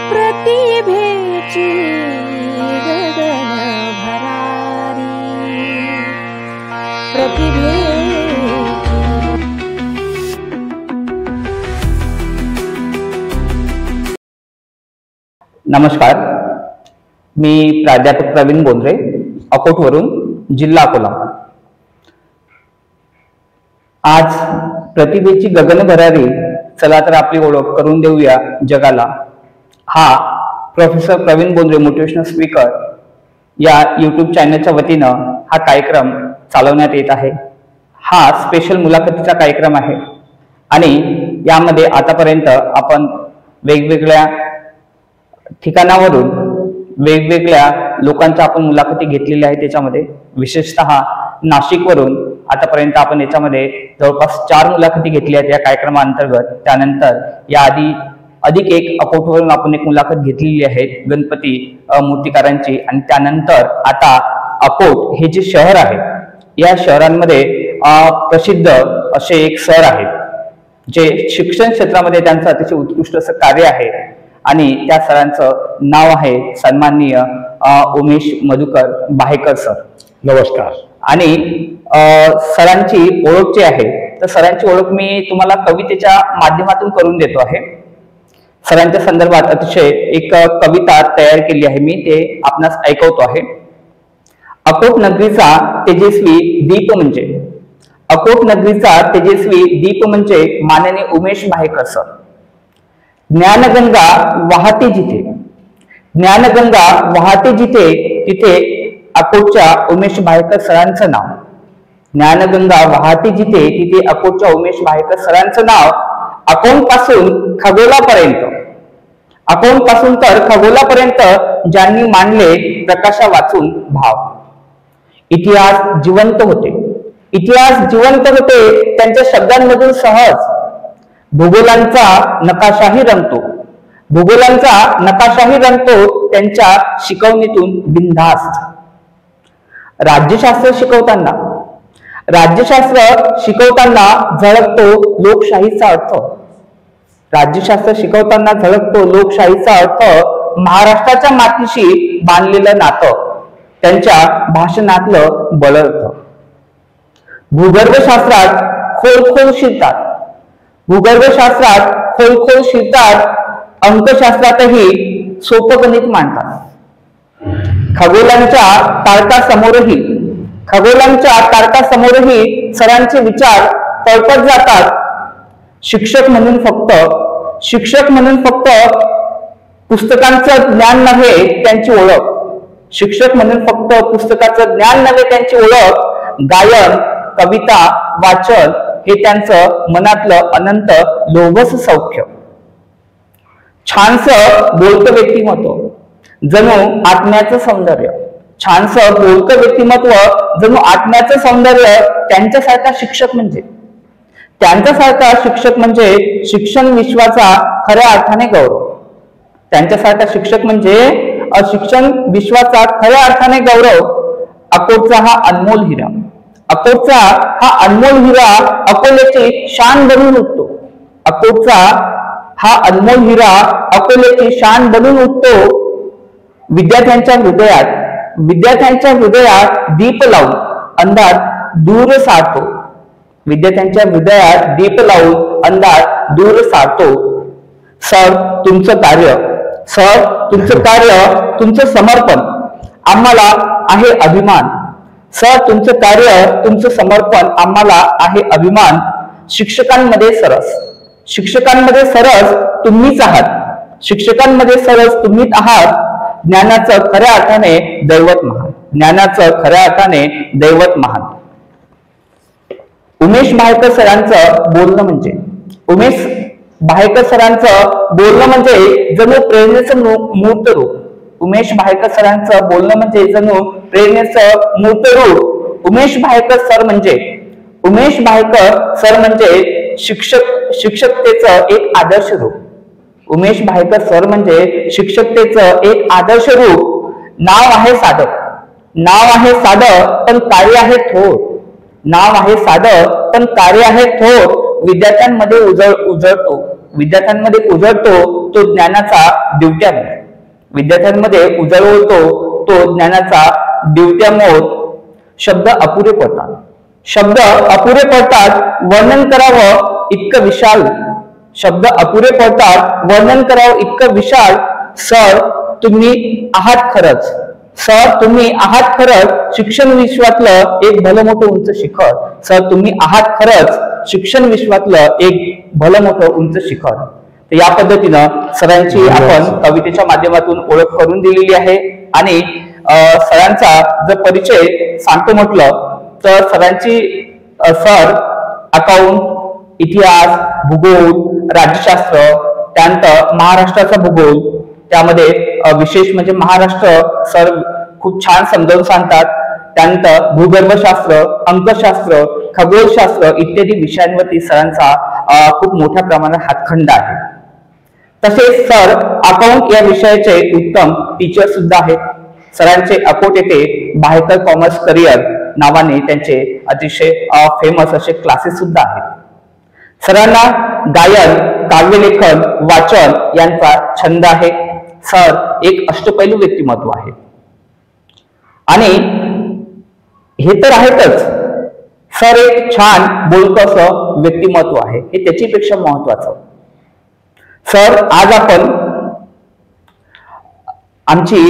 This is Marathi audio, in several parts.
प्रतिभेची गगन भरारी नमस्कार, मी प्राध्यापक प्रवीण बोंद्रे, अकोटवरून, जिल्हा अकोला। आज प्रतिभेची गगन भरारी, चला तर आपली ओळख करून देऊया जगाला, हा professor Praveen Bondre motivational speaker या यूट्यूब चॅनलच्या वतीनं हा कार्यक्रम चालवण्यात येत आहे। हा स्पेशल मुलाखतीचा कार्यक्रम आहे आणि यामध्ये आतापर्यंत आपण वेगवेगळ्या ठिकाणावरून वेगवेगळ्या लोकांच्या आपण मुलाखती घेतलेल्या आहेत। त्याच्यामध्ये विशेषतः नाशिकवरून आतापर्यंत आपण याच्यामध्ये जवळपास 4 मुलाखती घेतल्या आहेत या कार्यक्रमाअंतर्गत। त्यानंतर याआधी अधिक एक अकोटवरून आपण एक मुलाखत घेतलेली आहे गणपती मूर्तिकारांची, आणि त्यानंतर आता अकोट हे जे शहर आहे या शहरांमध्ये प्रसिद्ध असे एक सर आहेत जे शिक्षण क्षेत्रामध्ये त्यांचं अतिशय उत्कृष्ट असं कार्य आहे आणि त्या सरांचं नाव आहे सन्माननीय उमेश मधुकर बाहेकर सर। नमस्कार। आणि सरांची ओळख जी आहे तर सरांची ओळख मी तुम्हाला कवितेच्या माध्यमातून करून देतो आहे। सरांच्या संदर्भात अतिशय एक कविता तयार केली आहे, मी ते आपणास ऐकवतो आहे। अकोट नगरीचा तेजस्वी दीप म्हणजे, अकोट नगरीचा तेजस्वी दीप म्हणजे माननीय उमेश बाहेकर सर। ज्ञानगंगा वाहते जिथे, ज्ञानगंगा वाहते जिथे, तिथे अकोटच्या उमेश बाहेकर सरांचं नाव। ज्ञानगंगा वाहते जिथे, तिथे अकोटच्या उमेश बाहेकर सरांचं नाव। अकोट पासून खगोलापर्यंत, अकोट पासून तर खगोलापर्यंत ज्यांनी मांडले प्रकाशा वाचून भाव। इतिहास जिवंत होते, इतिहास जिवंत होते त्यांच्या शब्दांमधून सहज। भूगोलांचा नकाशाही रंगतो, भूगोलांचा नकाशाही रंगतो त्यांच्या शिकवणीतून बिनधास्त। राज्यशास्त्र शिकवताना, राज्यशास्त्र शिकवताना झळकतो लोकशाहीचा अर्थ, राज्यशास्त्र शिकवताना झळकतो लोकशाहीचा अर्थ। महाराष्ट्राच्या मातीशी बांधलेलं नातं त्यांच्या भाषणातलं बळर्थ। भूगर्भशास्त्रात खोल शिरतात, भूगर्भशास्त्रात खोल शिरतात, अंकशास्त्रातही सोपं गणित मांडतात। खगोलांच्या तारकासमोरही, खगोलांच्या तारकासमोरही सरांचे विचार तळपत जातात। शिक्षक म्हणून फक्त पुस्तकांचं ज्ञान नव्हे त्यांची ओळख, शिक्षक म्हणून फक्त पुस्तकाचं ज्ञान नव्हे त्यांची ओळख। गायन, कविता, वाचन हे त्यांचं मनातलं अनंत लोभस सौख्य। छानसं बोलकं व्यक्तिमत्व जणू आत्म्याचं सौंदर्य, छानसं बोलकं व्यक्तिमत्व जणू आत्म्याचं सौंदर्य। त्यांच्यासारखा शिक्षक म्हणजे, त्यांच्यासारखा शिक्षक म्हणजे शिक्षण विश्वाचा खऱ्या अर्थाने गौरव। त्यांच्यासारखा शिक्षक म्हणजे शिक्षण विश्वाचा खऱ्या अर्थाने गौरव। अकोटचा हा अनमोल हिरा, अकोटचा हा अनमोल हिरा अकोल्याची शान बनून उठतो, अकोटचा हा अनमोल हिरा अकोल्याची शान बनून उठतो। विद्यार्थ्यांच्या हृदयात दीप लावून अंधार दूर सारतो, विद्यार्थ्यांच्या हृदयात दीप लावून अंधार दूर सारतो। सर तुमचं कार्य, सर तुमचं कार्य, तुमचं समर्पण आम्हाला आहे अभिमान। सर तुमचं कार्य, तुमचं समर्पण आम्हाला आहे अभिमान। शिक्षकांमध्ये सरस, शिक्षकांमध्ये सरस तुम्हीच आहात, शिक्षकांमध्ये सरस तुम्हीच आहात। ज्ञानाचं खऱ्या अर्थाने दैवत महान, ज्ञानाचं खऱ्या अर्थाने दैवत महान। उमेश बाहेकर सरांचं बोलणं म्हणजे, उमेश बाहेकर सरांचं बोलणं म्हणजे जणू प्रेरणेचं मूर्त रूप। उमेश बाहेकर सरांचं बोलणं म्हणजे जणू प्रेरणेचं मूर्त रूप। उमेश बाहेकर सर म्हणजे, उमेश बाहेकर सर म्हणजे शिक्षकतेचं एक आदर्श रूप। उमेश बाहेकर सर म्हणजे शिक्षकतेचं एक आदर्श रूप। नाव आहे साधं, नाव आहे साधं पण कार्य आहे थोर, नाव आहे साधं पण कार्य आहे थोर। विद्यार्थ्यांमध्ये उजळतो, विद्यार्थ्यांमध्ये उजळतो तो ज्ञानाचा दिवट्यामोह. विद्यार्थ्यांमध्ये उजळवतो तो ज्ञानाचा दिवट्यामोह. शब्द अपुरे पडतात. शब्द अपुरे पडतात. वर्णन करावं इतकं विशाल. शब्द अपुरे पडतात. वर्णन करावं इतकं विशाल. सर तुम्ही आहात खरंच. सर तुम्ही आहात खरंच शिक्षण विश्वातलं एक भलं मोठं उंच शिखर. सर तुम्ही आहात खरंच शिक्षण विश्वातलं एक भलं मोठं उंच शिखर. तर या पद्धतीनं सरांची आपण कवितेच्या माध्यमातून ओळख करून दिलेली आहे. आणि सरांचा जर परिचय सांगतो म्हटलं तर सरांची सर अकाउंट, इतिहास, भूगोल, राज्यशास्त्र, त्यानंतर महाराष्ट्राचा भूगोल, त्यामध्ये विशेष म्हणजे महाराष्ट्र सर खूप छान समजावून सांगतात. त्यानंतर भूगर्भशास्त्र, अंकशास्त्र, खगोलशास्त्र इत्यादी विषयांवरती सरांचा खूप मोठ्या प्रमाणात हातखंडा आहे. तसेच सर अकाउंट या विषयाचे उत्तम टीचर सुद्धा आहेत. सरांचे अकोट येथे बाहेकर कॉमर्स करिअर नावाने त्यांचे अतिशय फेमस असे क्लासेस सुद्धा आहेत. सरांना गायन, काव्यलेखन, वाचन यांचा छंद आहे. सर एक अष्टपैलू व्यक्तिमत्व आहे. आणि हे तर आहेतच, सर एक छान बोलकं व्यक्तिमत्व आहे. हे त्याच्यापेक्षा महत्वाचं. सर आज आपण आमची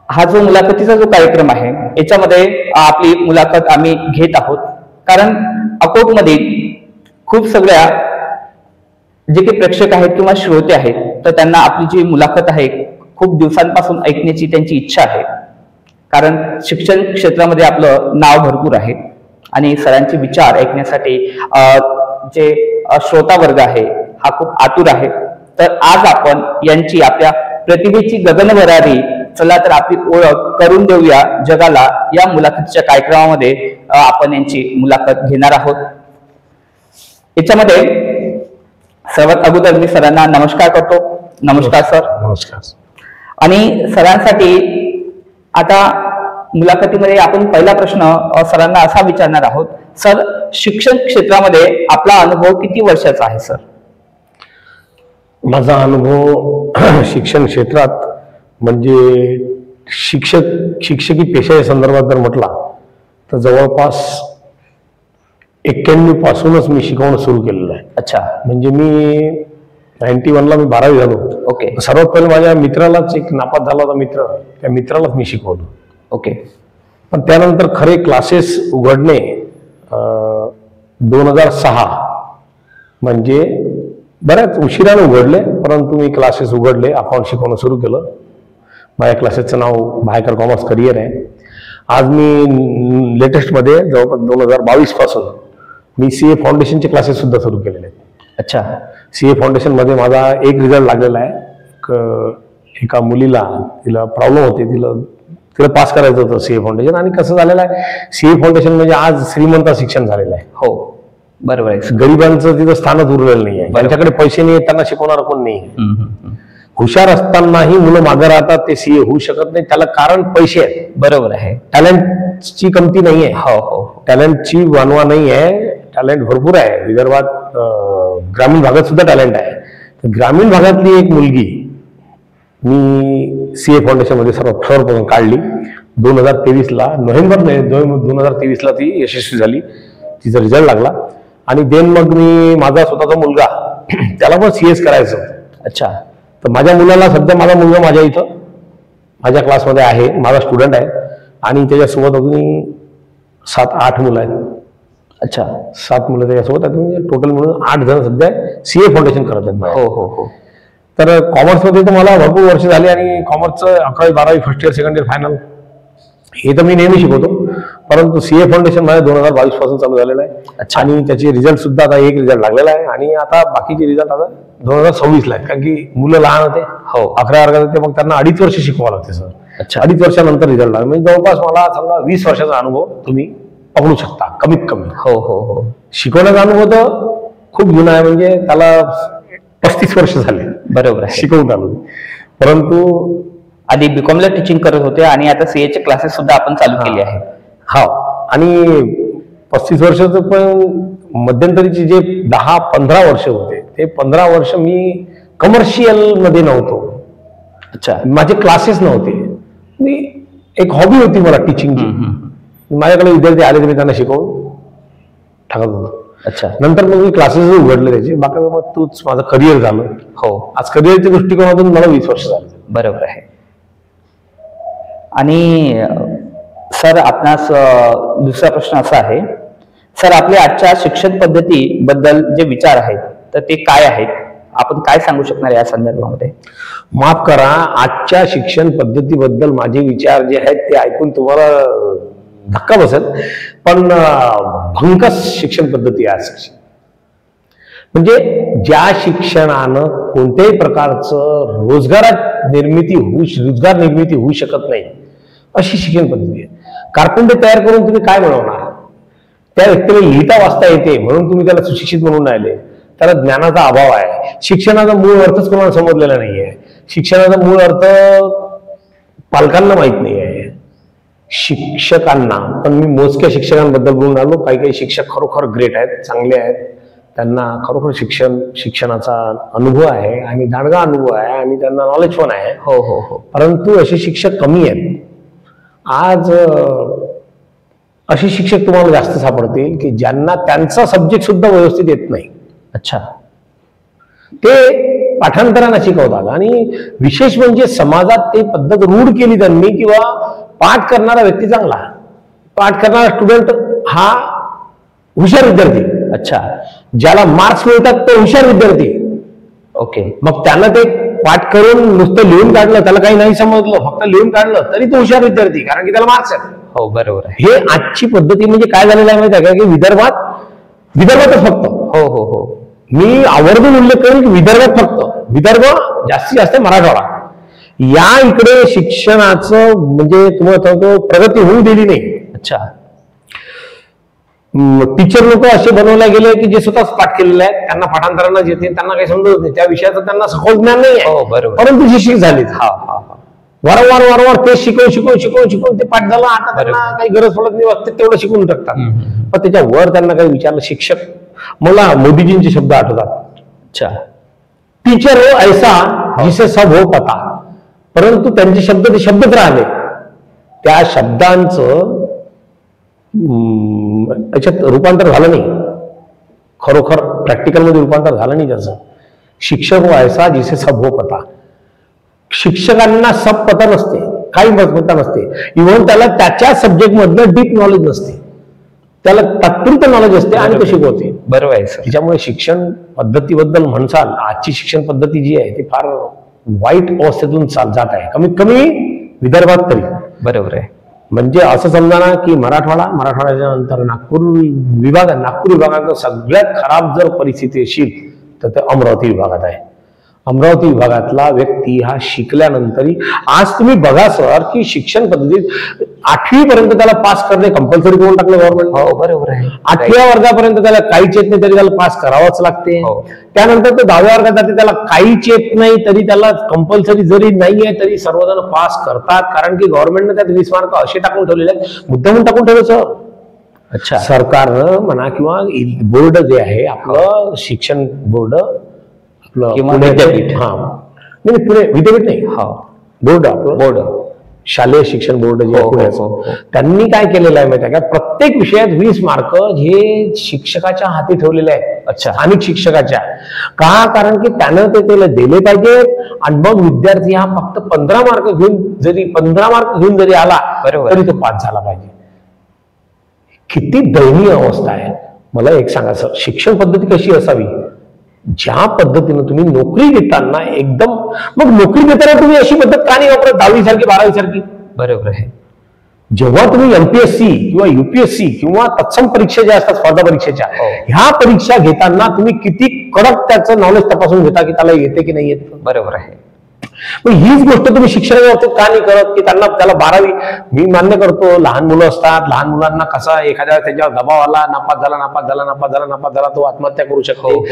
हा जो मुलाखतीचा जो कार्यक्रम आहे याच्यामध्ये आपली मुलाखत आम्ही घेत आहोत. कारण अकोटमध्ये खूप सगळ्या जे काही प्रेक्षक आहेत किंवा श्रोते आहेत तर त्यांना आपली जी मुलाखत आहे खूप दिवसांपासून ऐकण्याची त्यांची इच्छा आहे. कारण शिक्षण क्षेत्रामध्ये आपलं नाव भरपूर आहे आणि सरांचे विचार ऐकण्यासाठी जे श्रोता वर्ग आहे हा खूप आतुर आहे. तर आज आपण यांची आपल्या प्रतिभेची गगनभरारी चला तर आपली ओळख करून देऊया जगाला या मुलाखतीच्या कार्यक्रमामध्ये आपण यांची मुलाखत घेणार आहोत. याच्यामध्ये सर्वात अगोदर मी सरांना नमस्कार करतो. नमस्कार सर. नमस्कार. आणि सरांसाठी आता मुलाखतीमध्ये आपण पहिला प्रश्न सरांना असा विचारणार आहोत. सर शिक्षण क्षेत्रामध्ये आपला अनुभव किती वर्षाचा आहे सर? माझा अनुभव शिक्षण क्षेत्रात म्हणजे शिक्षकी पेशाच्या संदर्भात जर म्हटला तर जवळपास 91 पासूनच मी शिकवणं सुरू केलेलं आहे. अच्छा. म्हणजे मी 91 ला मी 12वी झालो. ओके. सर्वात पहिले माझ्या मित्रालाच एक नापास झाला होता मित्र, त्या मित्रालाच मी शिकवलं. ओके. पण त्यानंतर खरे क्लासेस उघडणे 2006 म्हणजे बऱ्याच उशिराने उघडले, परंतु मी क्लासेस उघडले, अकाउंट शिकवणं सुरू केलं. माझ्या क्लासेसचं नाव बाहेकर कॉमर्स करिअर आहे. आज मी लेटेस्टमध्ये जवळपास 2022 पासून मी CA फाउंडेशनचे क्लासेस सुद्धा सुरू केलेले आहेत. अच्छा. CA फाउंडेशनमध्ये माझा एक रिझल्ट लागलेला आहे. एका मुलीला तिला प्रॉब्लेम होते, तिला पास करायचं होतं CA फाउंडेशन. आणि कसं झालेलं आहे CA फाउंडेशन म्हणजे आज श्रीमंत शिक्षण झालेलं आहे. हो बरोबर आहे. गरिबांचं तिथं स्थानच उरलेलं नाही आहे. त्यांच्याकडे पैसे नाही, त्यांना शिकवणार कोण नाही. हुशार असतानाही मुलं मागे राहतात, ते CA होऊ शकत नाही. त्याला कारण पैसे आहेत. बरोबर आहे. टॅलेंटची कमती नाही आहे. हो हो. टॅलेंटची वानवा नाही आहे. टॅलेंट भरपूर आहे. विदर्भात ग्रामीण भागात सुद्धा टॅलेंट आहे. तर ग्रामीण भागातली एक मुलगी मी CA फाउंडेशन मध्ये सर्वप्रथम काढली. 2023 ला नोव्हेंबर 2023 ला ती यशस्वी झाली. तिचा रिझल्ट लागला. आणि देन मग मी माझा स्वतःचा मुलगा त्याला पण CS करायचं होतं. अच्छा. तर माझ्या मुलाला सध्या माझा मुलगा माझ्या इथं माझ्या क्लासमध्ये आहे, माझा स्टुडंट आहे. आणि त्याच्यासोबत अजून 7-8 मुलं आहेत. अच्छा. 7 मुलं त्याच्यासोबत आहेत. म्हणजे टोटल म्हणून 8 जण सध्या CA फाउंडेशन करत आहेत. हो हो हो. तर कॉमर्समध्ये तर मला भरपूर वर्ष झाली आणि कॉमर्सचं 11वी 12वी first year second year final हे तर मी नेहमी शिकवतो. परंतु CA फाउंडेशन माझ्या 2022 पासून चालू झालेलं आहे. आणि त्याचे रिझल्ट सुद्धा आता एक रिझल्ट लागलेला आहे. आणि आता बाकीचे रिझल्ट आता 2026 ला आहेत. कारण की मुलं लहान होते. हो. 11 वर्गात होते. मग त्यांना 2.5 वर्ष शिकवावं लागते सर. अच्छा. 2.5 वर्षानंतर रिझल्ट लागला. म्हणजे जवळपास मला समजा 20 वर्षाचा अनुभव तुम्ही पकडू शकता कमीत कमी. हो हो हो. शिकवण्याचा अनुभव तर खूप जुना आहे. म्हणजे त्याला 35 वर्ष झाले. बरोबर आहे. शिकवून आलो. परंतु आधी BCom ला टीचिंग करत होते आणि आता CA चे क्लासेस सुद्धा आपण चालू केले आहे. हा. आणि 35 वर्षाचं पण मध्यंतरीचे जे 10-15 वर्ष होते ते 15 वर्ष मी कमर्शियल मध्ये नव्हतो. अच्छा. माझे क्लासेस नव्हते. मी एक हॉबी होती मला टीचिंगची. माझ्याकडे विद्यार्थी आले तर मी त्यांना शिकवून टाकत होतो. अच्छा. नंतर मग मी क्लासेस उघडले त्याचे. बाकी मग तूच माझं करिअर झालं. हो. आज करिअरच्या दृष्टिकोनातून मला 20 वर्ष झाली. बरोबर आहे. आणि सर आपणास दुसरा प्रश्न असा आहे सर, आपल्या आजच्या शिक्षण पद्धतीबद्दल जे विचार आहेत तर ते काय आहेत, आपण काय सांगू शकणार या संदर्भामध्ये? माफ करा, आजच्या शिक्षण पद्धतीबद्दल माझे विचार जे आहेत ते ऐकून तुम्हाला धक्का बसेल, पण भंकस शिक्षण पद्धती आहे आजची. म्हणजे ज्या शिक्षणानं कोणत्याही प्रकारचं रोजगार निर्मिती होऊ शकत नाही अशी शिक्षण पद्धती आहे. कारकुंडे तयार करून तुम्ही काय मिळवणार? त्या व्यक्तीला लिहिता वाचता येते म्हणून तुम्ही त्याला सुशिक्षित म्हणून राहिले, त्याला ज्ञानाचा अभाव आहे. शिक्षणाचा मूळ अर्थच कोणाला समजलेला नाहीये. शिक्षणाचा मूळ अर्थ पालकांना माहित नाही आहे, शिक्षकांना. पण मी मोजक्या शिक्षकांबद्दल बोलून आलो. काही काही शिक्षक खरोखर ग्रेट आहेत, चांगले आहेत, त्यांना खरोखर शिक्षणाचा अनुभव आहे आणि दांडगा अनुभव आहे आणि त्यांना नॉलेज पण आहे. हो हो हो. परंतु असे शिक्षक कमी आहेत. आज असे शिक्षक तुम्हाला जास्त सापडतील की ज्यांना त्यांचा सब्जेक्ट सुद्धा व्यवस्थित येत नाही. अच्छा. ते पाठांतरांना शिकवतात आणि विशेष म्हणजे समाजात ते पद्धत रूढ केली त्यांनी, किंवा पाठ करणारा व्यक्ती चांगला, पाठ करणारा स्टुडंट हा हुशार विद्यार्थी. अच्छा. ज्याला मार्क्स मिळतात तो हुशार विद्यार्थी. ओके. मग त्यानं ते पाठ करून नुसतं लिहून काढलं, त्याला काही नाही समजलं, फक्त लिहून काढलं तरी तो हुशार विद्यार्थी, कारण की त्याला मार्क्स आहेत. हो बरोबर आहे. हे आजची पद्धती म्हणजे काय झालेलं आहे माहिती आहे का, की विदर्भातच फक्त. हो हो हो. मी आवर्जून उल्लेख करेन की विदर्भात फक्त, विदर्भ जास्तीत जास्त मराठवाडा, या इकडे शिक्षणाचं म्हणजे तुम्हाला सांगतो प्रगती होऊ दिली नाही. अच्छा. टीचर लोक असे बनवले गेले की जे स्वतःच पाठ केलेले आहेत, त्यांना पाठांतरांना येते, त्यांना काही समजत नाही, त्या विषयाचं त्यांना सखोल ज्ञान नाही आहे. हो बरोबर. परंतु शिक्षक झालेत. हा हा हा. वारंवार ते शिकवून ते पाठ झालं. आता त्यांना काही गरज पडत नाही, वाटते तेवढं शिकवून टाकतात. पण त्याच्यावर त्यांना काही विचारलं शिक्षक, मला मोदीजींचे शब्द आठवतात. अच्छा. टीचर हो ऐसा जिसे सब हो पता. परंतु त्यांचे शब्द ते शब्दच राहिले. त्या शब्दांचं याच्यात रूपांतर झालं नाही, खरोखर प्रॅक्टिकल मध्ये रूपांतर झालं नाही त्याचं. शिक्षक हो ऐसा जिसे सब हो पता. शिक्षकांना सब पता नसते, काही पता नसते. इव्हन त्याला त्याच्या सब्जेक्ट मधलं डीप नॉलेज नसते, त्याला तात्पुरतं नॉलेज असते आणि तो शिकवते. बरोबर आहे सर. त्याच्यामुळे शिक्षण पद्धतीबद्दल म्हणसाल, आजची शिक्षण पद्धती जी आहे ती फार वाईट अवस्थेतून जात आहे, कमीत कमी विदर्भात तरी. बरोबर आहे. म्हणजे असं समजा ना की मराठवाड्याच्या नंतर नागपूर विभागात सगळ्यात खराब जर परिस्थिती असेल तर ते अमरावती विभागात आहे. अमरावती विभागातला व्यक्ती हा शिकल्यानंतरही, आज तुम्ही बघा सर की शिक्षण पद्धतीत 8वी पर्यंत त्याला पास करणे कंपल्सरी करून टाकलं गव्हर्नमेंट. हो बरोबर आहे. 8व्या वर्गापर्यंत त्याला काहीच येत नाही तरी त्याला पास करावंच लागते. त्यानंतर तो 10व्या वर्गात जाते, त्याला काहीच येत नाही तरी त्याला कंपल्सरी जरी नाहीये तरी सर्वजण पास करतात, कारण की गव्हर्नमेंटने त्यात 20 मार्क असे टाकून ठेवलेले आहेत, मुद्दामून टाकून ठेवलं सर. अच्छा. सरकारनं म्हणा किंवा बोर्ड जे आहे आपलं शिक्षण बोर्ड, विद्यापीठ, हा नाही पुणे विद्यापीठ नाही, हा बोर्ड शालेय शिक्षण बोर्ड जे आहे पुण्याचं, त्यांनी काय केलेलं आहे माहिती आहे का, प्रत्येक विषयात 20 मार्क हे शिक्षकाच्या हाती ठेवलेले आहेत. अच्छा. स्थानिक शिक्षकाच्या. का? कारण की त्यानं ते त्याला दिले पाहिजेत आणि मग विद्यार्थी हा फक्त 15 मार्क घेऊन जरी आला तरी तो पास झाला पाहिजे. किती दयनीय अवस्था आहे. मला एक सांगा सर, शिक्षण पद्धती कशी असावी, ज्या पद्धतीनं तुम्ही नोकरी देताना एकदम, मग नोकरी देताना तुम्ही अशी पद्धत का नाही वापरत 10वी सारखी 12वी सारखी? बरोबर आहे. जेव्हा तुम्ही एमपीएससी किंवा युपीएससी किंवा तत्सम परीक्षा ज्या असतात स्पर्धा परीक्षेच्या, ह्या परीक्षा घेताना तुम्ही किती कडक त्याचं नॉलेज तपासून घेता की त्याला येते की नाही येत. बरोबर आहे. पण हीच गोष्ट तुम्ही शिक्षणाच्या बाबतीत का नाही करत की त्याला 12वी, मी मान्य करतो लहान मुलं असतात, लहान मुलांना कसा एखाद्या त्याच्यावर दबाव आला, नापास झाला तो आत्महत्या करू शकतो.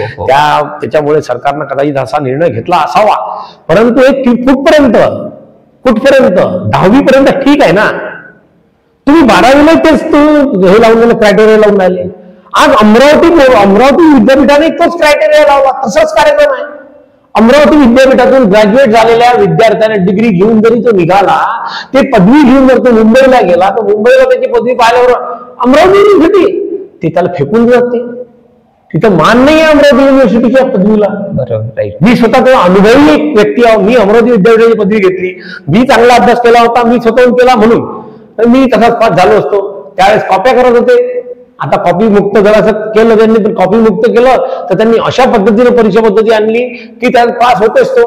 त्याच्यामुळे सरकारनं कदाचित असा निर्णय घेतला असावा. परंतु एक कुठपर्यंत 10वी पर्यंत ठीक आहे ना, तुम्ही 12वीला तेच हे लावून क्रायटेरिया लावून राहिले. आज अमरावती विद्यापीठाने तोच क्रायटेरिया लावला, तसाच कार्यक्रम आहे. अमरावती विद्यापीठातून ग्रॅज्युएट झालेल्या विद्यार्थ्याने डिग्री घेऊन जरी तो निघाला, ते पदवी घेऊन जर तो मुंबईला गेला, तर मुंबईला त्याची पदवी पाहिल्यावर अमरावती युनिव्हर्सिटी ते त्याला फेकून जाते. तिथं मान नाही आहे अमरावती युनिव्हर्सिटीच्या पदवीला. बरोबर. मी स्वतः तो अनुभवी एक व्यक्ती आहे. मी अमरावती विद्यापीठाची पदवी घेतली, मी चांगला अभ्यास केला होता, मी स्वतःहून केला म्हणून तर मी तसाच पास झालो असतो. त्यावेळेस कॉप्या करत होते. आता कॉपी मुक्त जरासं केलं त्यांनी, पण कॉपी मुक्त केलं तर त्यांनी अशा पद्धतीने परीक्षा पद्धती आणली की त्याला पास होतेच तो.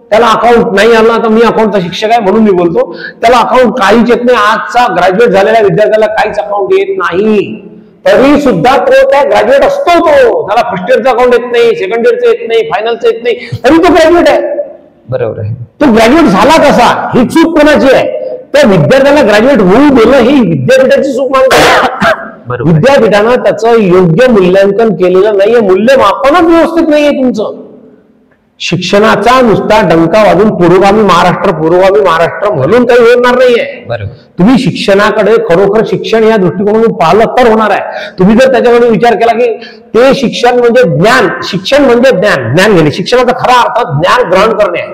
त्याला अकाउंट नाही आला, तर मी अकाउंटचा शिक्षक आहे म्हणून मी बोलतो, त्याला अकाउंट काहीच येत नाही. आजचा ग्रॅज्युएट झालेल्या विद्यार्थ्याला काहीच अकाउंट येत नाही, तरी सुद्धा तो त्या ग्रॅज्युएट असतो. त्याला फर्स्ट इयरचं अकाउंट येत नाही, सेकंड इयरचं येत नाही, फायनलचं येत नाही, तरी तो ग्रॅज्युएट आहे. बरोबर आहे. तो ग्रॅज्युएट झाला कसा, ही चूक कोणाची आहे? त्या विद्यार्थ्याला ग्रॅज्युएट होऊ देणं ही विद्यापीठाची चूक मानतो. विद्यापीठानं त्याचं योग्य मूल्यांकन केलेलं नाहीये, मूल्यमापनच व्यवस्थित नाहीये तुमचं. शिक्षणाचा नुसता डंका वाजून पुरोगामी महाराष्ट्र म्हणून काही होणार नाहीये. तुम्ही शिक्षणाकडे खरोखर शिक्षण या दृष्टिकोनातून पाहिलं तर होणार आहे. तुम्ही जर त्याच्याकडे विचार केला की ते शिक्षण म्हणजे ज्ञान, शिक्षण म्हणजे ज्ञान घेणे, शिक्षणाचा खरा अर्थ ज्ञान ग्रहण करणे आहे,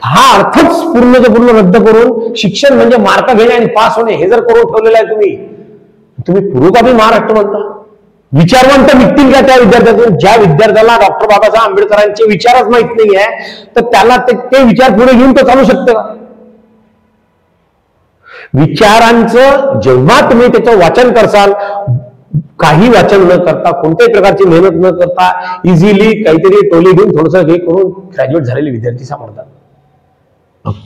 हा अर्थच पूर्ण रद्द करून शिक्षण म्हणजे मार्क घेणे आणि पास होणे हे जर करून ठेवलेलं आहे तुम्ही पुरोगामी महाराष्ट्र म्हणता. विचारवंत निघतील का त्या विद्यार्थ्यातून? ज्या विद्यार्थ्याला डॉक्टर बाबासाहेब आंबेडकरांचे विचारच माहित नाही आहे, तर त्याला ते विचार पुढे घेऊन तो चालू शकते का? विचारांचं जेव्हा तुम्ही त्याचं वाचन करसाल, काही वाचन न करता, कोणत्याही प्रकारची मेहनत न करता, इझिली काहीतरी टोली घेऊन थोडंसं हे करून ग्रॅज्युएट झालेले विद्यार्थी सापडतात.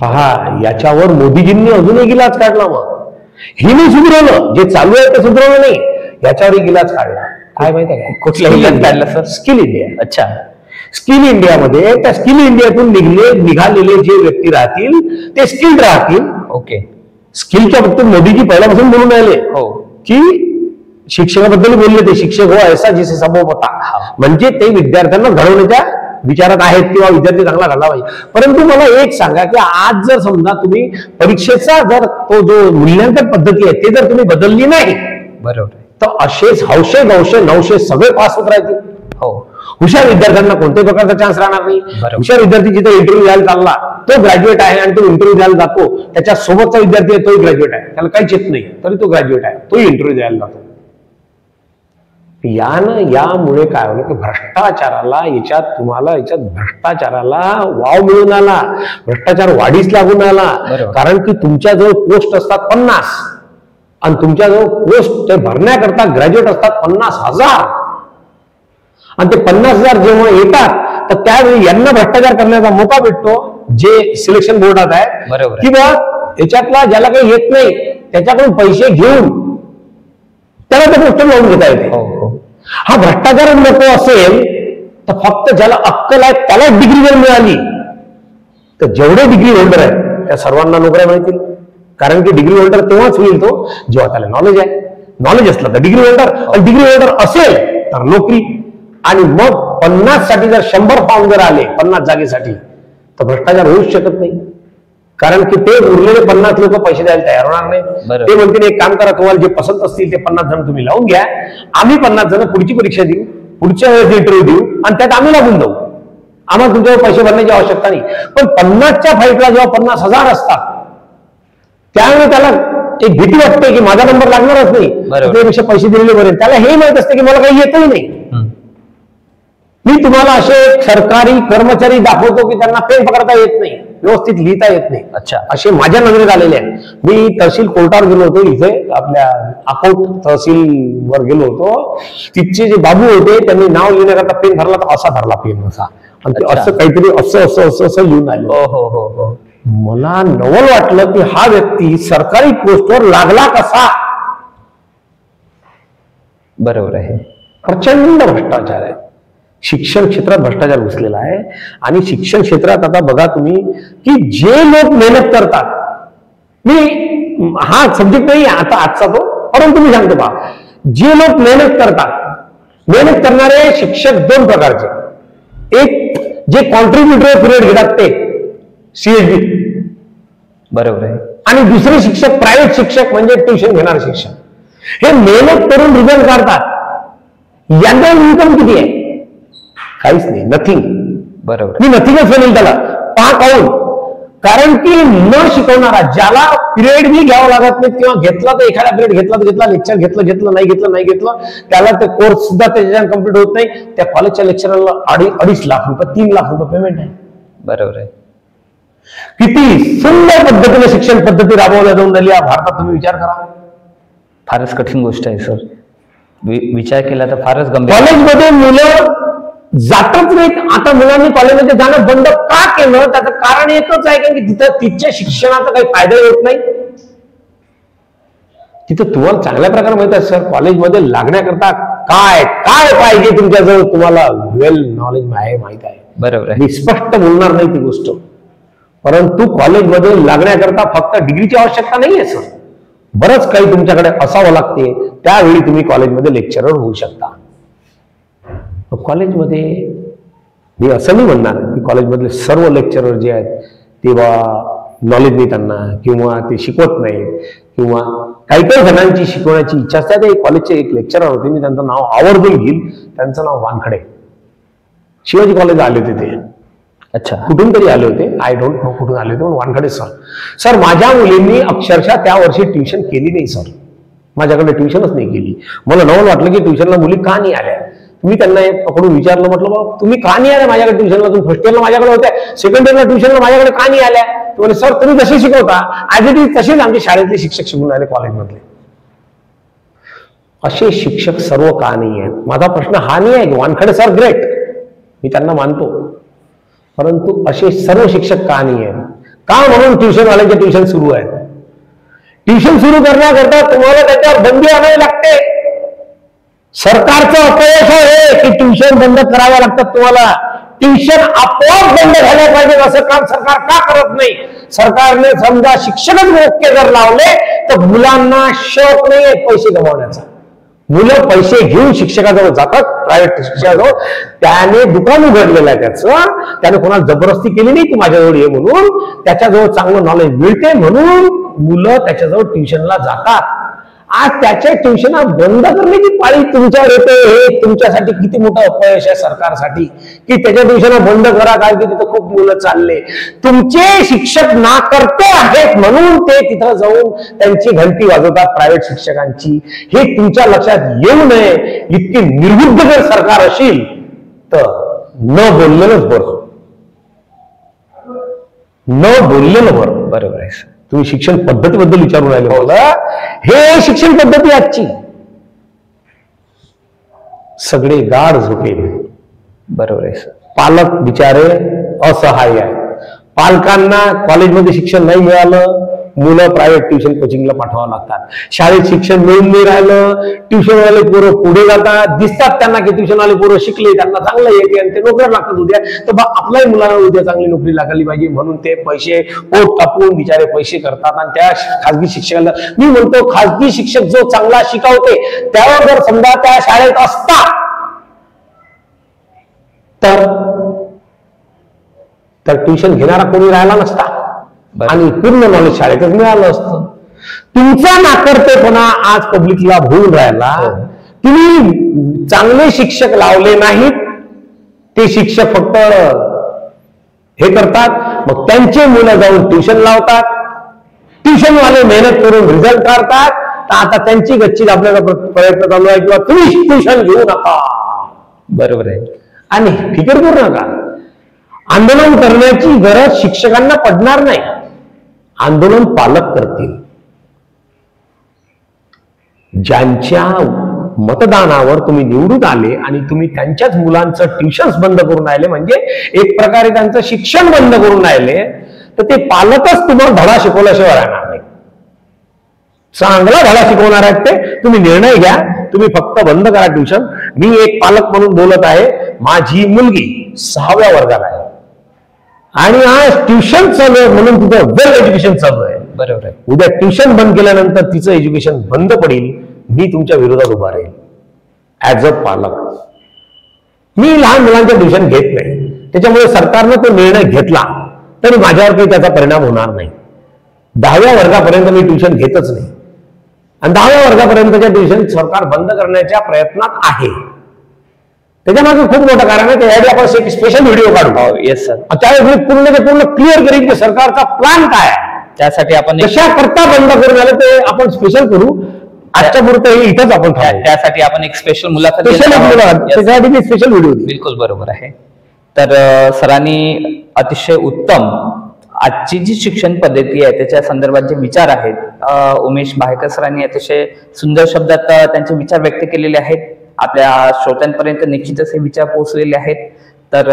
पहा, याच्यावर मोदीजींनी अजूनही गिलाच काढला. मग हे नाही सुधारवलं, जे चालू आहे ते सुधारवलं नाही, याच्यावरही गिलाच काढला. काय माहिती आहे? कुठलाही काढला सर? Skill India. अच्छा. स्किल इंडियामध्ये त्या स्किल इंडियातून निघालेले जे व्यक्ती राहतील ते स्किल्ड राहतील. ओके. स्किलच्या बाबतीत मोदीजी पहिल्यापासून बोलून राहिले की शिक्षणाबद्दल बोलले, ते शिक्षक हो ऐसा जिसे सबब होता, म्हणजे ते विद्यार्थ्यांना घडवण्याच्या विचारात आहेत किंवा विद्यार्थी चांगला घडला पाहिजे. परंतु मला एक सांगा की आज जर समजा तुम्ही परीक्षेचा जर तो जो मूल्यांकन पद्धती आहे ते जर तुम्ही बदलली नाही, बरोबर, तर असेच हौशे गौशे नवशे सगळे पास होत राहतील. हो. हुशार विद्यार्थ्यांना कोणत्याही प्रकारचा चान्स राहणार नाही. हुशार विद्यार्थी जिथे इंटरव्ह्यू द्यायला चालला तो ग्रॅज्युएट आहे आणि तो इंटरव्ह्यू द्यायला जातो, त्याच्या सोबतचा विद्यार्थी आहे तोही ग्रॅज्युएट आहे, त्याला काहीच येत नाही तरी तो ग्रॅज्युएट आहे, तोही इंटरव्ह्यू द्यायला जातो. यामुळे काय होलं की भ्रष्टाचाराला वाव मिळून आला, भ्रष्टाचार वाढीस लागून आला. कारण की तुमच्याजवळ पोस्ट असतात 50 आणि तुमच्याजवळ पोस्ट ते भरण्याकरता ग्रॅज्युएट असतात 50,000 आणि ते 50,000 जेव्हा येतात तर त्यावेळी यांना भ्रष्टाचार करण्याचा मौका भेटतो जे सिलेक्शन बोर्डात आहे, किंवा याच्यातला ज्याला काही येत नाही त्याच्याकडून पैसे घेऊन त्याला ते पोस्ट लावून घेता येते. हा भ्रष्टाचार नको असेल तर फक्त ज्याला अक्कल आहे त्याला डिग्री जर मिळाली तर जेवढे डिग्री होल्डर आहेत त्या सर्वांना नोकऱ्या मिळतील. कारण की डिग्री होल्डर तेव्हाच होईल तो जेव्हा त्याला नॉलेज आहे. नॉलेज असलं तर डिग्री होल्डर, आणि डिग्री होल्डर असेल तर नोकरी. आणि मग 50 साठी जर 100 फॉर्म जर आले 50 जागेसाठी तर भ्रष्टाचार होऊच शकत नाही. कारण की ते उरलेले 50 लोक पैसे द्यायला तयार होणार नाही. ते म्हणतील एक काम करा, तुम्हाला जे पसंत असतील ते 50 जण तुम्ही लावून घ्या, आम्ही 50 जण पुढची परीक्षा देऊ, पुढच्या वेळेस इंटरव्ह्यू देऊ आणि त्यात आम्ही लागून जाऊ, आम्हाला तुमच्यावर पैसे भरण्याची आवश्यकता नाही. पण 50च्या फाईटला जेव्हा 50,000 असतात त्यावेळी त्याला एक भीती वाटते की माझा नंबर लागणारच नाही, त्यापेक्षा पैसे दिलेले बरे. त्याला हे माहित असते की मला काही येतही नाही. मी तुम्हाला असे सरकारी कर्मचारी दाखवतो की त्यांना पेन पकडता येत नाही, व्यवस्थित लिहिता येत नाही. अच्छा. असे माझ्या नजरेत आलेले आहेत. मी तहसील कोर्टावर गेलो होतो, इथे आपल्या अकोट तहसील वर गेलो होतो. तिथचे जे बाबू होते त्यांनी नाव लिहिण्याकरता पेन धरला तर असा धरला पेन असा, आणि ते असं काहीतरी असं लिहून आलं. मला नवल वाटलं की हा व्यक्ती सरकारी पोस्टवर लागला कसा. बरोबर आहे. प्रचंड भ्रष्टाचार आहे. शिक्षण क्षेत्रात भ्रष्टाचार घुसलेला आहे. आणि शिक्षण क्षेत्रात आता बघा तुम्ही की जे लोक मेहनत करतात, मी हा सब्जेक्ट नाही आता आजचा तो, परंतु मी सांगतो बा, जे लोक मेहनत करतात, मेहनत करणारे शिक्षक दोन प्रकारचे. एक जे कॉन्ट्रीब्युटरी पिरियड घेतात ते CHD, बरोबर आहे, आणि दुसरे शिक्षक प्रायव्हेट शिक्षक म्हणजे ट्युशन घेणारे शिक्षक. हे मेहनत करून रिझल्ट काढतात. यांचा इन्कम किती आहे? काहीच नाही, नथिंग. बरोबर. मी नथिंगच म्हणेल त्याला. पहा काऊन? कारण की न शिकवणारा, ज्याला पिरियड बी घ्यावं लागत नाही किंवा घेतला तर एखादा पिरियड घेतला तर घेतला, लेक्चर घेतलं नाही घेतलं, त्याला ते कोर्स सुद्धा त्याच्याने कम्प्लीट होत नाही, त्या कॉलेजच्या लेक्चरला 2.5 लाख रुपये 3 लाख रुपये पेमेंट आहे. बरोबर आहे. किती सुंदर पद्धतीने शिक्षण पद्धती राबवल्या जाऊन राहिली या भारतात. तुम्ही विचार करा. फारच कठीण गोष्ट आहे सर. विचार केला तर फारच गंभीर. कॉलेजमध्ये मुलं जातच नाहीत. आता मुलांनी कॉलेजमध्ये जाणं बंद का केलं? त्याचं कारण एकच आहे की तिथं तिच्या शिक्षणाचा काही फायदा होत नाही. तिथं तुम्हाला चांगल्या प्रकारे माहित आहे सर, कॉलेजमध्ये लागण्याकरता काय काय पाहिजे तुमच्याजवळ तुम्हाला वेल नॉलेज आहे, माहित आहे. बरोबर आहे. मी स्पष्ट बोलणार नाही ती गोष्ट, परंतु कॉलेजमध्ये लागण्याकरता फक्त डिग्रीची आवश्यकता नाही आहे सर. बरंच काही तुमच्याकडे असावं लागते, त्यावेळी तुम्ही कॉलेजमध्ये लेक्चरर होऊ शकता. कॉलेजमध्ये मी असं नाही म्हणणार की कॉलेजमधले सर्व लेक्चरर जे आहेत ते नॉलेज नाही त्यांना किंवा ते शिकवत नाहीत, किंवा काही काही जणांची शिकवण्याची इच्छा असते. ते कॉलेजचे एक लेक्चरर होते, मी त्यांचं नाव आवर्जून घेईल. त्यांचं नाव वानखडे. शिवाजी कॉलेज आले होते ते. अच्छा. कुठून तरी आले होते, आय डोंट नो कुठून आले होते, पण वानखडे सर माझ्या मुलींनी अक्षरशः त्या वर्षी ट्युशन केली नाही सर. माझ्याकडे ट्युशनच नाही केली. मला नवल वाटलं की ट्युशनला मुली का नाही आल्या. मी त्यांना पकडून विचारलं, म्हटलं बाबा तुम्ही का नाही आल्या माझ्याकडे ट्युशनला? तुम्ही फर्स्ट इयरला माझ्याकडे होत्या, सेकंड इयरला ट्युशनला माझ्याकडे का नाही आल्या? म्हणजे सर तुम्ही जशी शिकवता ऍज इट इज तसेच आमचे शाळेतले शिक्षक शिकून आले कॉलेजमधले. असे शिक्षक सर्व का नाही आहेत? माझा प्रश्न हा नाही आहे की वानखडे सर ग्रेट, मी त्यांना मानतो, परंतु असे सर्व शिक्षक का नाही आहेत? का म्हणून ट्युशनवाल्यांचे ट्युशन सुरू आहे. ट्युशन सुरू करण्याकरता तुम्हाला त्याच्यावर बंदी आणावी लागते. सरकारचं अपयश आहे की ट्युशन बंद कराव्या लागतात तुम्हाला. ट्युशन आपोआप बंद झाल्या पाहिजे असं काम सरकार का करत नाही? सरकारने समजा शिक्षकच मोके जर लावले तर मुलांना शौक नाही पैसे कमावण्याचा. मुलं पैसे घेऊन शिक्षकाजवळ जातात, प्रायव्हेट शिक्षकाजवळ. त्याने दुकान उघडलेलं आहे त्याचं, त्याने कोणाला जबरदस्ती केली नाही की माझ्याजवळ ये म्हणून. त्याच्याजवळ चांगलं नॉलेज मिळते म्हणून मुलं त्याच्याजवळ ट्युशनला जातात. आज त्याच्या ट्युशन बंद करण्याची पाळी तुमच्यावर येते. हे तुमच्यासाठी किती मोठं अपयश आहे सरकारसाठी की त्याच्या ट्युशन बंद करा, कारण की तिथं खूप मुलं चालले. तुमचे शिक्षक नाकर्ते आहेत म्हणून ते तिथं जाऊन त्यांची घंटी वाजवतात प्रायव्हेट शिक्षकांची. हे तुमच्या लक्षात येऊ नये. इतकी निर्बुद्ध जर सरकार असेल तर न बोललेलंच बरं, न बोललेलं बरं. बरोबर आहे. तुम्ही शिक्षण पद्धतीबद्दल विचारून राहिले मला. हे शिक्षण पद्धती आजची सगळे गाढ झोपेल. बरोबर आहे सर. पालक बिचारे असहाय्य आहे. पालकांना कॉलेजमध्ये शिक्षण नाही मिळालं, मुलं प्रायव्हेट ट्युशन कोचिंगला पाठवावं लागतात. शाळेत शिक्षण मिळून नाही राहिलं, ट्युशनवाले पोरं पुढे जातात. दिसतात त्यांना की ट्युशनवाले पोरं शिकले, त्यांना चांगलं येते आणि ते नोकऱ्या लागतात उद्या. तर आपल्याही मुलांना उद्या चांगली नोकरी लागली पाहिजे म्हणून ते पैसे पोट कापून बिचारे पैसे करतात. आणि त्या खाजगी शिक्षकाला मी म्हणतो, खाजगी शिक्षक जो चांगला शिकवते त्यावर जर समजा त्या शाळेत असता तर ट्युशन घेणारा कोणी राहिला नसता आणि पूर्ण नॉलेज शाळेतच मिळालं असतं. तुमचा नाकर्तेपणा आज पब्लिकला भूल राहिला. तुम्ही चांगले शिक्षक लावले नाहीत, ते शिक्षक फक्त हे करतात, मग त्यांचे मुलं जाऊन ट्युशन लावतात. ट्युशनवाले मेहनत करून रिझल्ट काढतात. तर आता त्यांची गच्ची आपल्याला प्रयत्न चालू आहे किंवा तुम्ही ट्युशन घेऊ नका. बरोबर आहे. आणि फिकर करू नका. आंदोलन करण्याची गरज शिक्षकांना पडणार नाही. आंदोलन पालक करतील. ज्यांच्या मतदानावर तुम्ही निवडून आले आणि तुम्ही त्यांच्याच मुलांचं ट्युशन्स बंद करून राहिले, म्हणजे एक प्रकारे त्यांचं शिक्षण बंद करून राहिले, तर ते पालकच तुम्हाला धडा शिकवल्याशिवाय राहणार नाही. चांगला धडा शिकवणार आहेत ते. तुम्ही निर्णय घ्या, तुम्ही फक्त बंद करा ट्युशन. मी एक पालक म्हणून बोलत आहे. माझी मुलगी 6व्या वर्गाला आहे आणि आज ट्युशन चालू आहे म्हणून तिथं वेल एज्युकेशन चालू आहे. बरोबर आहे. उद्या ट्युशन बंद केल्यानंतर तिचं एज्युकेशन बंद पडेल. मी तुमच्या विरोधात उभा राहील ऍज अ पालक. मी लहान मुलांचं ट्युशन घेत नाही, त्याच्यामुळे सरकारनं तो निर्णय घेतला तरी माझ्यावर काही त्याचा परिणाम होणार नाही. 10व्या वर्गापर्यंत मी ट्युशन घेतच नाही आणि 10व्या वर्गापर्यंतच्या ट्युशन सरकार बंद करण्याच्या प्रयत्नात आहे. त्याच्यामागे खूप मोठं कारण आहे. त्यासाठी आपण एक स्पेशल व्हिडिओ काढू. Yes sir. त्यावेळेस मी पूर्ण क्लिअर करीन की सरकारचा प्लॅन काय आहे. त्यासाठी आपण कशा करता बंद करून आलं ते आपण स्पेशल करू. आजच्या पुरतं इथंच आपण त्यासाठी आपण एक स्पेशल मुलाखत त्याच्यासाठी स्पेशल व्हिडिओ. बिलकुल बरोबर आहे. तर सरांनी अतिशय उत्तम आजची जी शिक्षण पद्धती आहे त्याच्या संदर्भात जे विचार आहेत उमेश बाहेकर सरांनी अतिशय सुंदर शब्दात त्यांचे विचार व्यक्त केलेले आहेत. आपल्या श्रोत्यांपर्यंत निश्चितच हे विचार पोहोचलेले आहेत. तर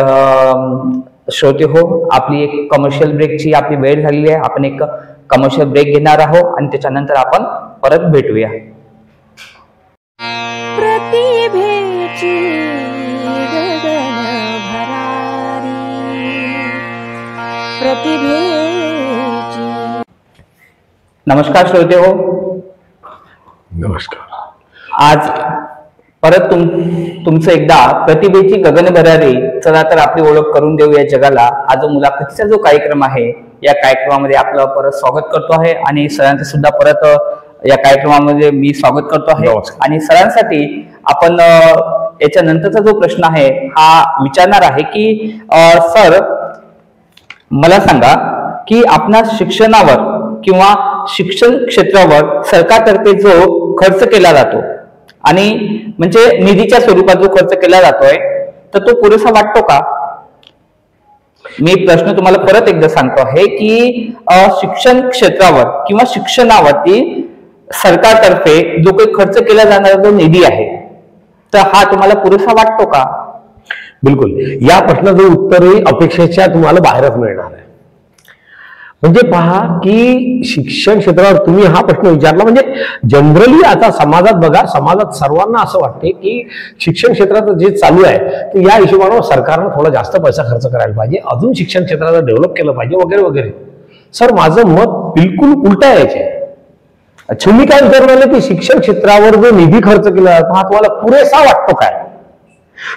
श्रोते हो, आपली एक कमर्शियल ब्रेकची आपली वेळ झालेली आहे. आपण एक कमर्शियल ब्रेक घेणार आहोत आणि त्याच्यानंतर आपण परत भेटूया. प्रतिभेची गगन भरारी, प्रतिभेची. नमस्कार श्रोते हो. नमस्कार. आज परत तुमचं एकदा प्रतिभेची गगन भरारी. चला तर आपली ओळख करून देऊ या जगाला. हा जो मुलाखतीचा जो कार्यक्रम आहे या कार्यक्रमामध्ये आपलं परत स्वागत करतो आहे आणि सरांचं सुद्धा परत या कार्यक्रमामध्ये मी स्वागत करतो आहे. आणि सरांसाठी आपण याच्यानंतरचा जो प्रश्न आहे हा विचारणार आहे की सर मला सांगा की आपल्या शिक्षणावर किंवा शिक्षण क्षेत्रावर सरकारतर्फे जो खर्च केला जातो आणि म्हणजे निधीच्या स्वरूपात जो खर्च केला जातोय तर तो पुरेसा वाटतो का? मी प्रश्न तुम्हाला परत एकदा सांगतो आहे की शिक्षण क्षेत्रावर किंवा शिक्षणावरती सरकारतर्फे जो काही खर्च केला जाणारा जो निधी आहे तर हा तुम्हाला पुरेसा वाटतो का? बिलकुल. या प्रश्नाचं उत्तरही अपेक्षेच्या तुम्हाला बाहेरच मिळणार आहे. म्हणजे पहा की शिक्षण क्षेत्रावर तुम्ही हा प्रश्न विचारला. म्हणजे जनरली आता समाजात बघा, समाजात सर्वांना असं वाटते की शिक्षण क्षेत्रात जे चालू आहे तर या हिशोबाने सरकारनं थोडा जास्त पैसा खर्च करायला पाहिजे, अजून शिक्षण क्षेत्राला डेव्हलप केलं पाहिजे वगैरे वगैरे. सर माझं मत बिलकुल उलट आहे. तुम्ही काय विचारून आले की शिक्षण क्षेत्रावर जो निधी खर्च केला जातो हा तुम्हाला पुरेसा वाटतो काय?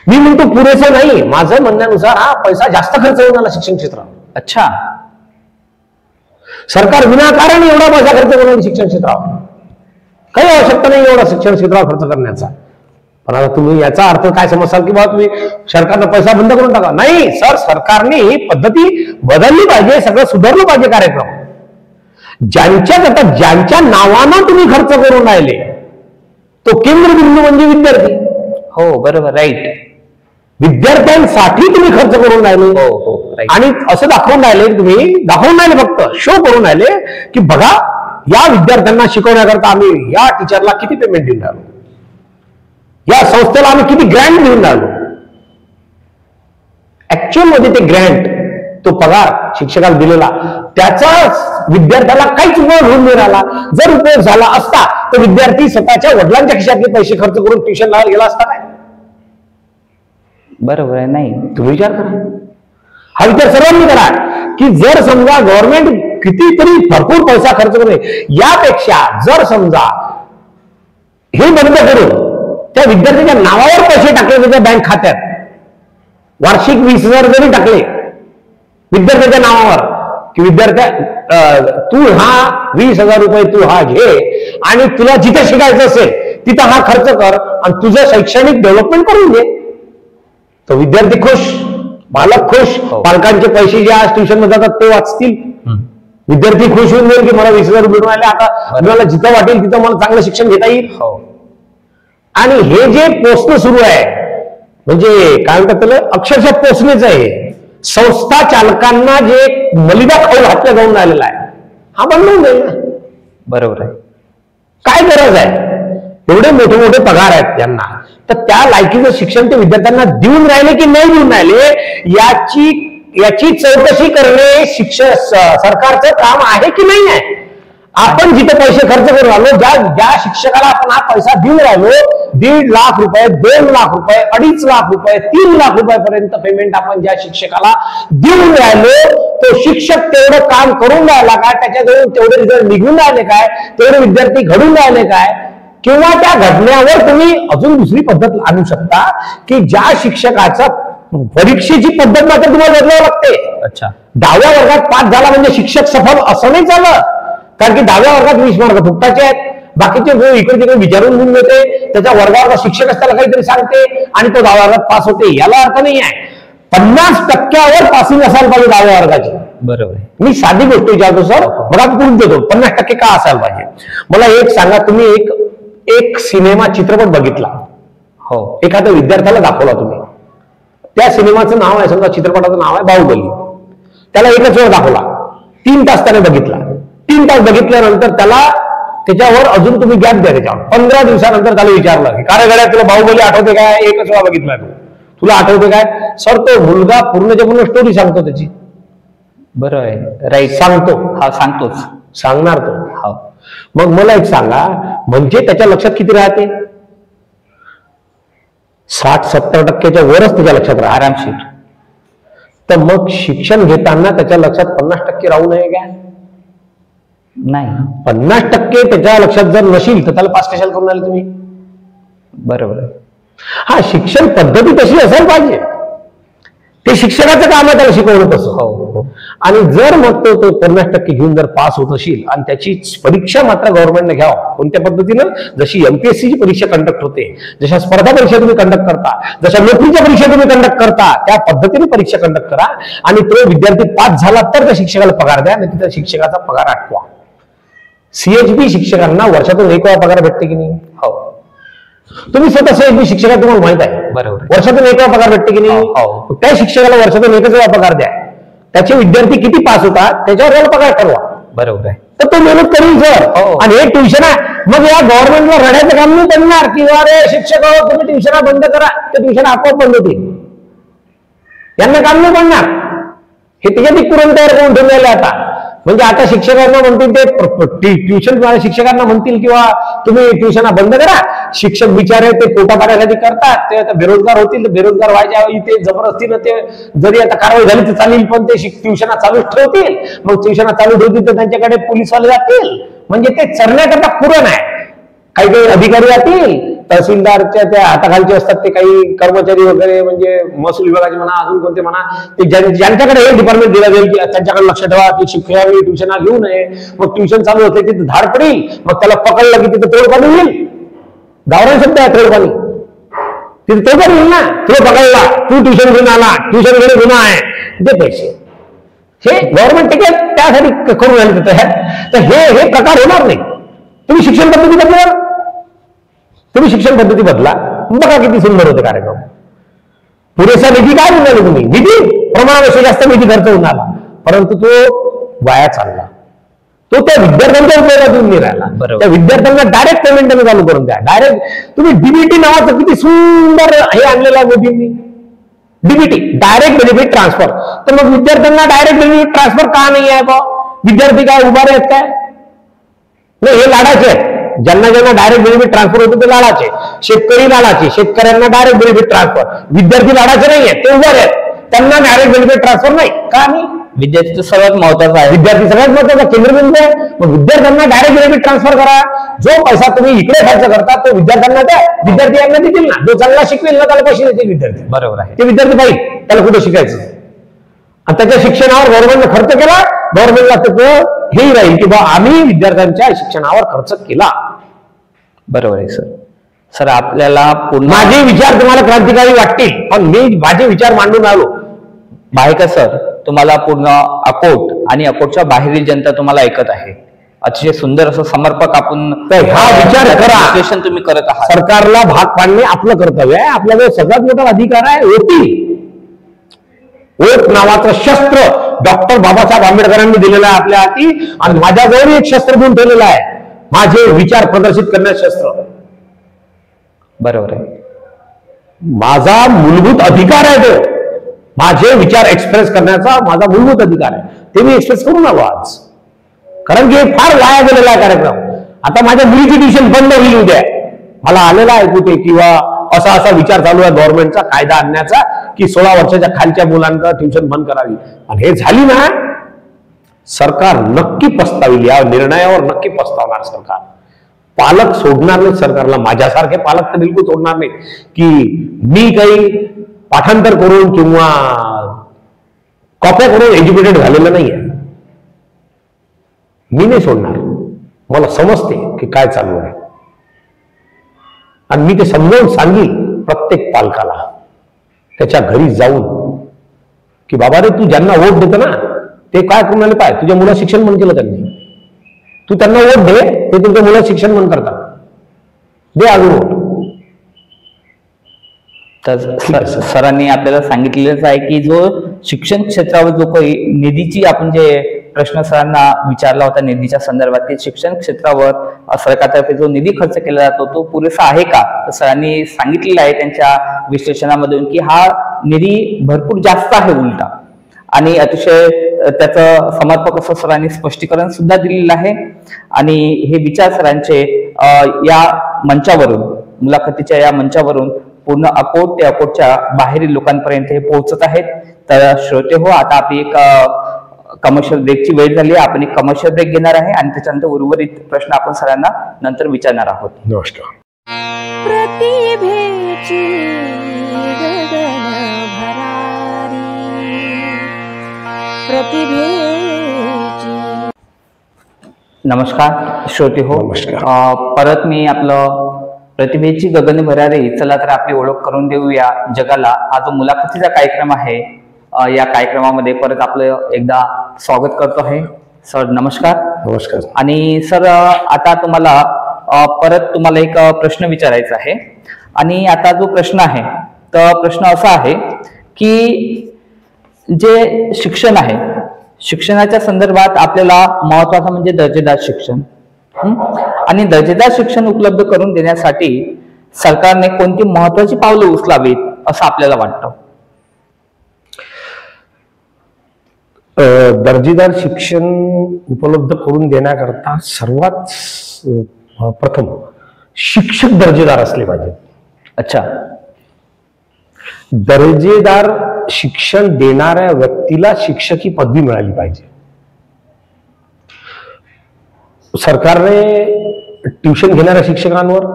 मी म्हणतो पुरेसा नाही. माझं म्हणण्यानुसार हा पैसा जास्त खर्च होऊन आला शिक्षण क्षेत्रावर. अच्छा. सरकार विनाकारण एवढा पैसा खर्च करून शिक्षण क्षेत्रावर काही आवश्यकता नाही एवढा शिक्षण क्षेत्रावर खर्च करण्याचा. पण आता तुम्ही याचा अर्थ काय समजसाल की बाबा तुम्ही सरकारनं पैसा बंद करून टाका. नाही सर, सरकारने ही पद्धती बदलली पाहिजे, सगळं सुधारलं पाहिजे. कार्यक्रम ज्यांच्या नावानं तुम्ही खर्च करून राहिले तो केंद्रबिंदू म्हणजे विद्यार्थी. हो बरोबर, राईट. विद्यार्थ्यांसाठी तुम्ही खर्च करून राहिले. हो हो. आणि असं दाखवून राहिले फक्त शो करून राहिले की बघा या विद्यार्थ्यांना शिकवण्याकरता आम्ही या टीचरला किती पेमेंट देऊन राहिलो, या संस्थेला आम्ही किती ग्रँट देऊन राहिलो. ऍक्च्युअल मध्ये ते ग्रँट, तो पगार शिक्षकाला दिलेला त्याचा विद्यार्थ्याला काहीच उपयोग होऊन नाही राहिला. जर उपयोग झाला असता तर विद्यार्थी स्वतःच्या वडिलांच्या खिशातले पैसे खर्च करून ट्युशन लावायला गेला असता काय? बरोबर आहे. नाही, तुम्ही विचार करा. हा विचार सर्वांनी करा की जर समजा गव्हर्नमेंट कितीतरी भरपूर पैसा खर्च करते, यापेक्षा जर समजा हे बंद करून त्या विद्यार्थ्याच्या नावावर पैसे टाकले त्याच्या बँक खात्यात, वार्षिक 20,000 जरी टाकले विद्यार्थ्याच्या नावावर की विद्यार्थ्या तू हा 20,000 रुपये तू हा घे आणि तुला जिथे शिकायचं असेल तिथं हा खर्च कर आणि तुझं शैक्षणिक डेव्हलपमेंट करून घे, तो विद्यार्थी खुश, पालक खुश, पालकांचे पैसे जे आज ट्युशन मध्ये जातात ते वाचतील, विद्यार्थी खुश होऊन जाईल की मला 20,000 रुपये मिळाले, आता मला जिथं वाटेल तिथं मला चांगलं शिक्षण घेता येईल. आणि हे जे पोचणं सुरू आहे म्हणजे काय म्हणतात त्याला, अक्षरशः पोचणेच आहे. संस्था चालकांना जे मलिदा खाऊ घातल्या जाऊन राहिलेला आहे हा बंद होऊन जाईल ना. बरोबर आहे. काय गरज आहे? एवढे मोठे मोठे पगार आहेत त्यांना, तर त्या लायकीचं शिक्षण ते विद्यार्थ्यांना देऊन राहिले की नाही देऊन राहिले याची चौकशी करणे सरकारचं काम आहे की नाही आहे. आपण जिथे पैसे खर्च करून राहिलो, ज्या शिक्षकाला आपण हा पैसा देऊन राहिलो, 1.5 लाख रुपये, 2 लाख रुपये, 2.5 लाख रुपये, 3 लाख रुपयापर्यंत पेमेंट आपण ज्या शिक्षकाला देऊन राहिलो, तो शिक्षक तेवढं काम करून राहिला काय, त्याच्याजवळ तेवढे रिझल्ट निघून राहिले काय, तेवढे विद्यार्थी घडून राहिले काय, किंवा त्या घटनेवर तुम्ही अजून दुसरी पद्धत आणू शकता की ज्या शिक्षकाचा परीक्षेची पद्धत मात्र तुम्हाला बदलावं लागते. अच्छा. 10व्या वर्गात पास झाला म्हणजे शिक्षक सफल असं नाही चाललं, कारण की 10व्या वर्गात 20 मार्क फुकटाचे आहेत बाकीचे जो इकडे तिकडे विचारून घेऊन येते, त्याच्या वर्गावर शिक्षकच त्याला काहीतरी सांगते आणि तो 10व्या वर्गात पास होते, याला अर्थ नाही आहे. 50% पासिंग असायला पाहिजे 10व्या वर्गाची. बरोबर. मी साधी गोष्ट विचारतो सर, मला पुढून देतो 50% का असायला पाहिजे. मला एक सांगा, तुम्ही एक सिनेमा चित्रपट बघितला, हो, एखाद्या विद्यार्थ्याला दाखवला तुम्ही, त्या सिनेमाचं नाव आहे, समजा चित्रपटाचं नाव आहे बाहुबली, त्याला एकच वेळ दाखवला, 3 तास त्याने बघितला. 3 तास बघितल्यानंतर त्याच्यावर अजून तुम्ही गॅप द्या, त्याच्यावर 15 दिवसानंतर त्याला विचारलं की काय गड्या तुला बाहुबली आठवते काय, एकच वेळा बघितला तुला आठवते काय. सर तो मुलगा पूर्णच्या पूर्ण स्टोरी सांगतो त्याची. बरोबर आहे, राईट, सांगतो. हा सांगतोच, सांगणार तो. हो. मग मला एक सांगा, म्हणजे त्याच्या लक्षात किती राहते? 60-70% वरच त्याच्या लक्षात राहते आरामशीर. तर मग शिक्षण घेताना त्याच्या लक्षात 50% राहू नये का? नाही. 50% त्याच्या लक्षात जर नशील तर त्याला पास कशाला करून आले तुम्ही? बरोबर आहे. हा, शिक्षण पद्धती तशी असायला पाहिजे, ते शिक्षकाचं काम आहे त्याला शिकवणं तसं. हो. आणि जर मग तो 50% घेऊन जर पास होत असेल आणि त्याची परीक्षा मात्र गव्हर्नमेंटने घ्यावं, कोणत्या पद्धतीनं, जशी MPSC ची परीक्षा कंडक्ट होते, जशा स्पर्धा परीक्षा तुम्ही कंडक्ट करता, जशा नोकरीच्या परीक्षा तुम्ही कंडक्ट करता, त्या पद्धतीने परीक्षा कंडक्ट करा आणि तो विद्यार्थी पास झाला तर त्या शिक्षकाला पगार द्या, नाही त्या शिक्षकाचा पगार अटकवा. CHB शिक्षकांना वर्षातून 1 वेळा पगार भेटते की नाही? हो. तुम्ही स्वतः CHB शिक्षक तुम्हाला माहित आहे. बरोबर. वर्षातून 1 वेळा पगार भेटते की नाही? त्या शिक्षकाला वर्षातून 1च वेळा पगार द्या. त्याचे विद्यार्थी किती पास होतात त्याच्यावर त्याला पगार ठरवा. बरोबर आहे. तर तो मेहनत करील सर. आणि हे ट्युशन आहे, मग या गव्हर्नमेंटला रडायचं काम नाही पडणार किंवा अरे शिक्षक तुम्ही ट्युशना बंद करा, ते ट्युशन आपोआप बंद होतील. यांना काम नाही पडणार. हे त्याच्यात पुरण तयार करून ठेवलेलं आता. म्हणजे आता शिक्षकांना म्हणतील, ते ट्युशन शिक्षकांना म्हणतील किंवा तुम्ही ट्युशना बंद करा. शिक्षक बिचारे ते पोटा पाण्यासाठी करतात, ते आता बेरोजगार होतील. बेरोजगार व्हायच्या वेळी ते जबरदस्तीनं ते जरी आता कारवाई झाली तर चालेल, पण ते ट्युशना चालूच ठेवतील. मग ट्युशना चालू ठेवतील तर त्यांच्याकडे पोलीसवाले जातील. म्हणजे ते चरण्याकरता पुरण आहे. काही काही अधिकारी जातील, तहसीलदारच्या त्या हाताखालचे असतात ते काही कर्मचारी वगैरे, म्हणजे महसूल विभागाचे म्हणा, अजून कोणते म्हणा, ते ज्यांच्याकडे हे डिपार्टमेंट दिला जाईल की त्यांच्याकडे लक्ष ठेवा की शिक्षकांनी ट्युशन घेऊ नये. मग ट्युशन चालू होते तिथे धाड पडेल, मग त्याला पकडलं की तिथे तोडपाणी होईल. गावरान शब्द आहे तोडपाणी, तिथे तोडपाणी होईल ना. तुला पकडला, तू ट्युशन घेऊन आला, ट्युशन घेणे गुन्हा आहे, दे पैसे. हे गव्हर्नमेंट तिकीट त्यासाठी करून राहिले. तर हे प्रकार होणार नाही. तुम्ही शिक्षण पद्धती बदला, तुम्ही शिक्षण पद्धती बदला, बघा किती सुंदर होते कार्यक्रम. पुरेसा निधी काय म्हणाले तुम्ही? निधी प्रमाणापेक्षा जास्त निधी खर्च होऊन आला, परंतु तो वाया चालला. तो त्या विद्यार्थ्यांच्या उपयोगातून नाही राहिला. त्या विद्यार्थ्यांना डायरेक्ट पेमेंट चालू करून द्या. डायरेक्ट तुम्ही DBT नावाचं किती सुंदर हे आणलेलं आहे मोदींनी, DBT, डायरेक्ट बेनिफिट ट्रान्सफर. तर मग विद्यार्थ्यांना डायरेक्ट बेनिफिट ट्रान्सफर का नाही आहे बा? विद्यार्थी काय उभारे आहेत काय? नाही, हे लाडाचे आहेत. ज्यांना ज्यांना डायरेक्ट बेनिफिट ट्रान्सफर होते ते लाडाचे. शेतकरी लाडाचे, शेतकऱ्यांना डायरेक्ट बेनिफिट ट्रान्सफर. विद्यार्थी लाडाचे नाही आहेत, ते उभारे आहेत, त्यांना डायरेक्ट बेनिफिट ट्रान्सफर नाही. का नाही? विद्यार्थी सर्वात महत्वाचा आहे. विद्यार्थी सगळ्यात महत्वाचा केंद्रबिंदू आहे. मग विद्यार्थ्यांना डायरेक्ट बेनिफिट ट्रान्सफर करा. जो पैसा तुम्ही इकडे खर्च करता तो विद्यार्थ्यांना द्या. विद्यार्थी यांना देतील ना. जो चांगला शिकवेल ना त्याला पैसे देतील विद्यार्थी. बरोबर आहे. ते विद्यार्थी पाहिजे त्याला कुठे शिकायचं, आणि त्याच्या शिक्षणावर गव्हर्नमेंटने खर्च केला. गव्हर्नमेंटला त्याचं हेही राहील की बा आम्ही विद्यार्थ्यांच्या शिक्षणावर खर्च केला. बरोबर आहे सर. सर आपल्याला माझे विचार तुम्हाला क्रांतिकारी वाटतील, पण मी माझे विचार मांडून आलो. का सर, तुम्हाला पूर्ण अकोट आणि अकोटच्या बाहेरील जनता तुम्हाला ऐकत आहे. अतिशय सुंदर असं समर्पक आपण हा विचार करा. विश्लेषण तुम्ही करत आहात. सरकारला भाग पाडणे आपलं कर्तव्य आहे. आपल्याकडे सगळ्यात मोठा अधिकार आहे वोटिंग. वोट नावाचं शस्त्र डॉक्टर बाबासाहेब आंबेडकरांनी दिलेलं आहे आपल्या हाती, आणि माझ्याजवळ एक शस्त्र घेऊन ठेवलेलं आहे, माझे विचार प्रदर्शित करण्याचं शस्त्र. बरोबर आहे. माझा मूलभूत अधिकार आहे तो. माझे विचार एक्सप्रेस करण्याचा माझा मूलभूत अधिकार आहे. ते मी एक्सप्रेस करून आलो आज, कारण की फार वाया गेलेला आहे कार्यक्रम. आता माझ्या मुलीची ट्युशन बंद होईल उद्या. मला आलेला ऐकू ते किंवा असा विचार चालू आहे गव्हर्नमेंटचा कायदा आणण्याचा की 16 वर्षाच्या खालच्या मुलांना ट्युशन बंद करावी. आणि हे झाली ना, सरकार नक्की पस्ताविल. या निर्णयावर नक्की पस्तावणार सरकार. पालक सोडणार नाही सरकारला. माझ्यासारखे पालक तर बिलकुल सोडणार नाही की मी काही पाठांतर करून किंवा कॉप्या करून एज्युकेटेड झालेलं नाहीये. मी नाही सोडणार. मला समजते की काय चालू आहे, आणि मी ते समजावून सांगेल प्रत्येक पालकाला त्याच्या घरी जाऊन की बाबा रे, तू ज्यांना वोट देतो ना ते काय करून आले पाहिजे. तुझ्या मुलाचं शिक्षण बंद केलं त्यांनी, तू त्यांना वोट दे, ते तुमच्या मुलाचं शिक्षण बंद करतात, दे अजून वोट. तर सरांनी आपल्याला सांगितलेलंच आहे की जो शिक्षण क्षेत्रावर जो काही निधीची आपण जे प्रश्न सरांना विचारला होता निधीच्या संदर्भात, की शिक्षण क्षेत्रावर सरकारतर्फे जो निधी खर्च केला जातो तो पुरेसा आहे का, तर सरांनी सांगितलेलं आहे त्यांच्या विश्लेषणामधून की हा निधी भरपूर जास्त आहे उलटा, आणि अतिशय त्याचं समर्पक असं सरांनी स्पष्टीकरण सुद्धा दिलेलं आहे. आणि हे विचार सरांचे या मंचावरून, मुलाखतीच्या या मंचावरून पूर्ण अकोट ते अकोटच्या बाहेरील लोकांपर्यंत हे पोहोचत आहेत. तर श्रोते हो, आता आपली एक कमर्शियल ब्रेकची वेळ झाली आहे. आपण एक कमर्शियल ब्रेक घेणार आहे आणि त्याच्यानंतर उर्वरित प्रश्न आपण सरांना नंतर विचारणार आहोत. नमस्कार. प्रतिभेची गगन भरारी, प्रतिभेची. नमस्कार श्रोते हो. नमस्कार. परत मी आपलं प्रतिभेची गगन भरारी, चला तर आपली ओळख करून देऊया जगाला, हा जो मुलाखतीचा कार्यक्रम आहे, या कार्यक्रमामध्ये परत आपलं एकदा स्वागत करतो आहे. सर नमस्कार. नमस्कार. आणि सर, आता तुम्हाला एक प्रश्न विचारायचा आहे. आणि आता जो प्रश्न आहे, तर प्रश्न असा आहे की जे शिक्षण आहे, शिक्षणाच्या संदर्भात आपल्याला महत्वाचं म्हणजे दर्जेदार शिक्षण, आणि दर्जेदार शिक्षण उपलब्ध करून देण्यासाठी सरकारने कोणती महत्वाची पावलं उचलावीत असं आपल्याला वाटतं? दर्जेदार शिक्षण उपलब्ध करून देण्याकरता सर्वात प्रथम शिक्षक दर्जेदार असले पाहिजे. अच्छा. दर्जेदार शिक्षण देणाऱ्या व्यक्तीला शिक्षक ही पदवी मिळाली पाहिजे. सरकारने ट्युशन घेणाऱ्या शिक्षकांवर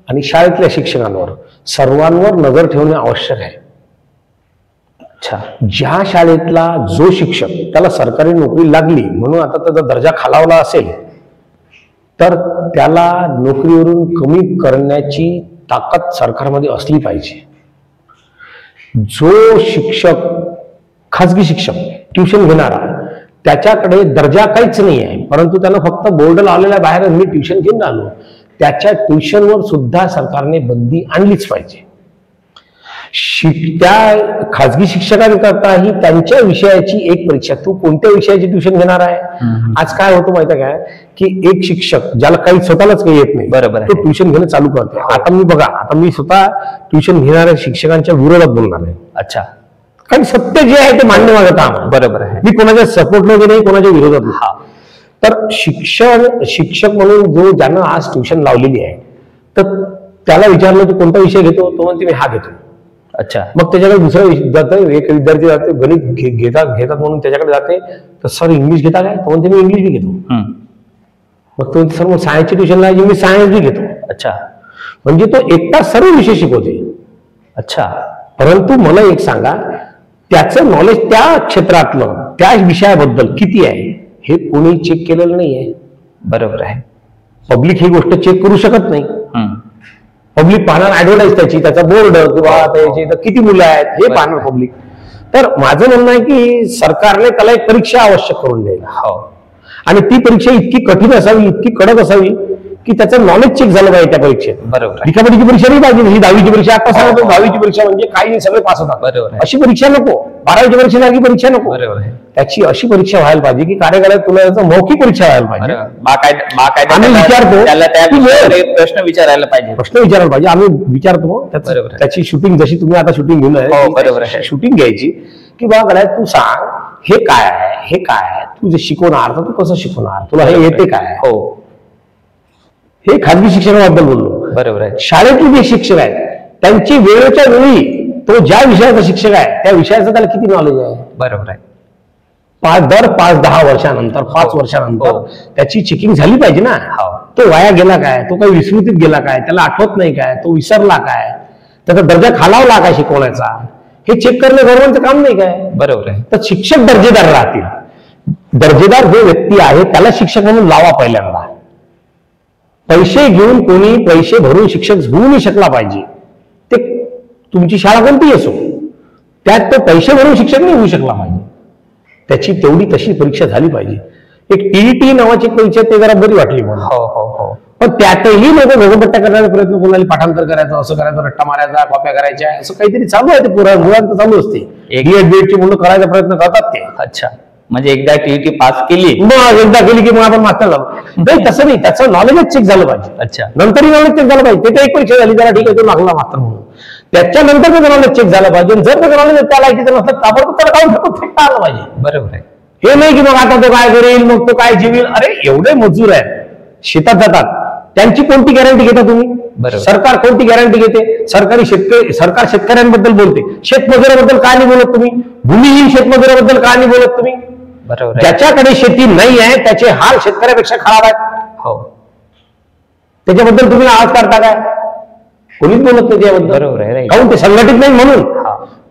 आणि शाळेतल्या शिक्षकांवर सर्वांवर नजर ठेवणे आवश्यक आहे. अच्छा. ज्या शाळेतला जो शिक्षक त्याला सरकारी नोकरी लागली म्हणून आता त्याचा दर्जा खालावला असेल तर त्याला नोकरीवरून कमी करण्याची ताकद सरकारमध्ये असली पाहिजे. जो शिक्षक, खाजगी शिक्षक, ट्युशन घेणारा, त्याच्याकडे दर्जा काहीच नाही आहे, परंतु त्यानं फक्त बोर्ड लावलेल्या बाहेर मी ट्युशन घेऊन आलो, त्याच्या ट्युशनवर सुद्धा सरकारने बंदी आणलीच पाहिजे. त्या खाजगी शिक्षकांकरताही त्यांच्या विषयाची एक परीक्षा, तू कोणत्या विषयाची ट्युशन घेणार आहे. आज काय होतं माहिती आहे काय, की एक शिक्षक ज्याला काही स्वतःलाच काही येत नाही, बरोबर, तो ट्युशन घेणं चालू करतो. आता मी स्वतः ट्युशन घेणाऱ्या शिक्षकांच्या विरोधात बोलणार आहे. अच्छा. कारण सत्य जे आहे ते मान्य माझं काम आहे. बरोबर आहे. मी कोणाच्या सपोर्टमध्ये नाही, कोणाच्या विरोधात नाही. तर शिक्षक म्हणून जो ज्यानं आज ट्युशन लावलेली आहे, तर त्याला विचारलं तू कोणता विषय घेतो, तो म्हणते मी हा घेतो. अच्छा. मग त्याच्याकडे दुसरा जातं, एक विद्यार्थी जाते गणित घेतात म्हणून त्याच्याकडे जाते, तर सर इंग्लिश घेता काय, तो म्हणते मी इंग्लिश बी घेतो. मग तो सर मग सायन्सची ट्युशन लावायची, मी सायन्स बी घेतो. अच्छा. म्हणजे तो एकटा सर्व विषय शिकवते. अच्छा. परंतु मला एक सांगा, त्याचं नॉलेज त्या क्षेत्रातलं, त्या विषयाबद्दल किती आहे हे कोणी चेक केलेलं नाहीये. बरोबर आहे. पब्लिक ही गोष्ट चेक करू शकत नाही. पब्लिक पाहणार ऍडव्हर्टाईज त्याचा बोर्ड किंवा त्याची किती मुलं आहेत हे पाहणार पब्लिक. तर माझं म्हणणं आहे की सरकारने त्याला एक परीक्षा आवश्यक करून द्यायला, आणि ती परीक्षा इतकी कठीण असावी, इतकी कडक असावी की त्याचं नॉलेज चेक झालं पाहिजे त्या परीक्षेत. बरोबर. लिखापटीची परीक्षा नाही पाहिजे. ही 10वीची परीक्षा आता सांगतो, 10वीची परीक्षा म्हणजे काही सगळे पास होतात. बरोबर. अशी परीक्षा नको. 12वीची परीक्षा सारखी परीक्षा नको. बरोबर. त्याची अशी परीक्षा व्हायला पाहिजे की कार्यकाळात तुला याचं मौखिक परीक्षा व्हायला पाहिजे. आम्ही विचारतो, प्रश्न विचारायला पाहिजे. आम्ही विचारतो त्याची शूटिंग, जशी तुम्ही आता शूटिंग घेऊन बरोबर आहे, शूटिंग घ्यायची की बाबा तू सांग हे काय आहे, हे काय आहे, तू जे शिकवणार तर तू कसं शिकवणार, तुला हे येते काय. हो. हे खाजगी शिक्षणाबद्दल बोललो. बरोबर आहे. शाळेतले जे शिक्षक आहेत त्यांची वेळेच्या वेळी तो ज्या विषयाचा शिक्षक आहे त्या विषयाचं त्याला किती नॉलेज आहे. बरोबर आहे. दर 5-10 वर्षानंतर, 5 वर्षानंतर त्याची चेकिंग झाली पाहिजे ना. तो वाया गेला काय, तो काही विस्मृतीत गेला काय, त्याला आठवत नाही काय, तो विसरला काय, त्याचा दर्जा खालावला काय शिकवण्याचा, हे चेक करणं गव्हर्नमेंटचं काम नाही काय. बरोबर आहे. तर शिक्षक दर्जेदार राहतील. दर्जेदार जो व्यक्ती आहे त्याला शिक्षक म्हणून लावा पहिल्यांदा. पैसे घेऊन कोणी पैसे भरून शिक्षक होऊ नाही शकला पाहिजे. ते तुमची शाळा कोणतीही असो, त्यात तो पैसे भरून शिक्षक नाही होऊ शकला पाहिजे. त्याची तेवढी तशी परीक्षा झाली पाहिजे. एक टीईटी नावाची परीक्षा ते जरा बरी वाटली मला. हो हो हो. पण त्यातही लोक घोगपट्ट्या करण्याचा प्रयत्न, कोणाला पाठांतर करायचं, असं करायचं, रट्टा मारायचा, कॉप्या करायच्या, असं काहीतरी चालू आहे. ते मुलांचं चालू असते. बीएडची मुलं करायचा प्रयत्न करतात ते. अच्छा, म्हणजे एकदा टीईटी पास केली, मग एकदा केली की मग आपण मास्टर झालो. नाही, तसं नाही. त्याचं नॉलेजच चेक झालं पाहिजे. अच्छा, नंतरही नॉलेज चेक झालं पाहिजे. ते तर एक परीक्षा झाली, जरा ठीक आहे, तो लागला मास्टर म्हणून. त्याच्यानंतर त्याचं नॉलेज चेक झालं पाहिजे. जर त्याचं नॉलेज त्या लायकीचं नसलं, ताबडतोब त्याला काढून फेकता आलं पाहिजे. बरोबर आहे. हे नाही की मग आता तो काय करेल, मग तो काय जीवेल. अरे एवढे मजूर आहेत, शेतात जातात, त्यांची कोणती गॅरंटी घेता तुम्ही? सरकार कोणती गॅरंटी घेते? सरकार शेतकऱ्यांबद्दल बोलते, शेतमजुराबद्दल का नाही बोलत तुम्ही? भूमिहीन शेतमजुराबद्दल का नाही बोलत तुम्ही? बरोबर. ज्याच्याकडे शेती नाही आहे त्याचे हाल शेतकऱ्यापेक्षा खराब आहेत. हो, त्याच्याबद्दल तुम्ही आवाज काढता काय? कोणीच बोलत नाही त्याबद्दल. बरोबर आहे. काहून? ते संघटित नाही म्हणून.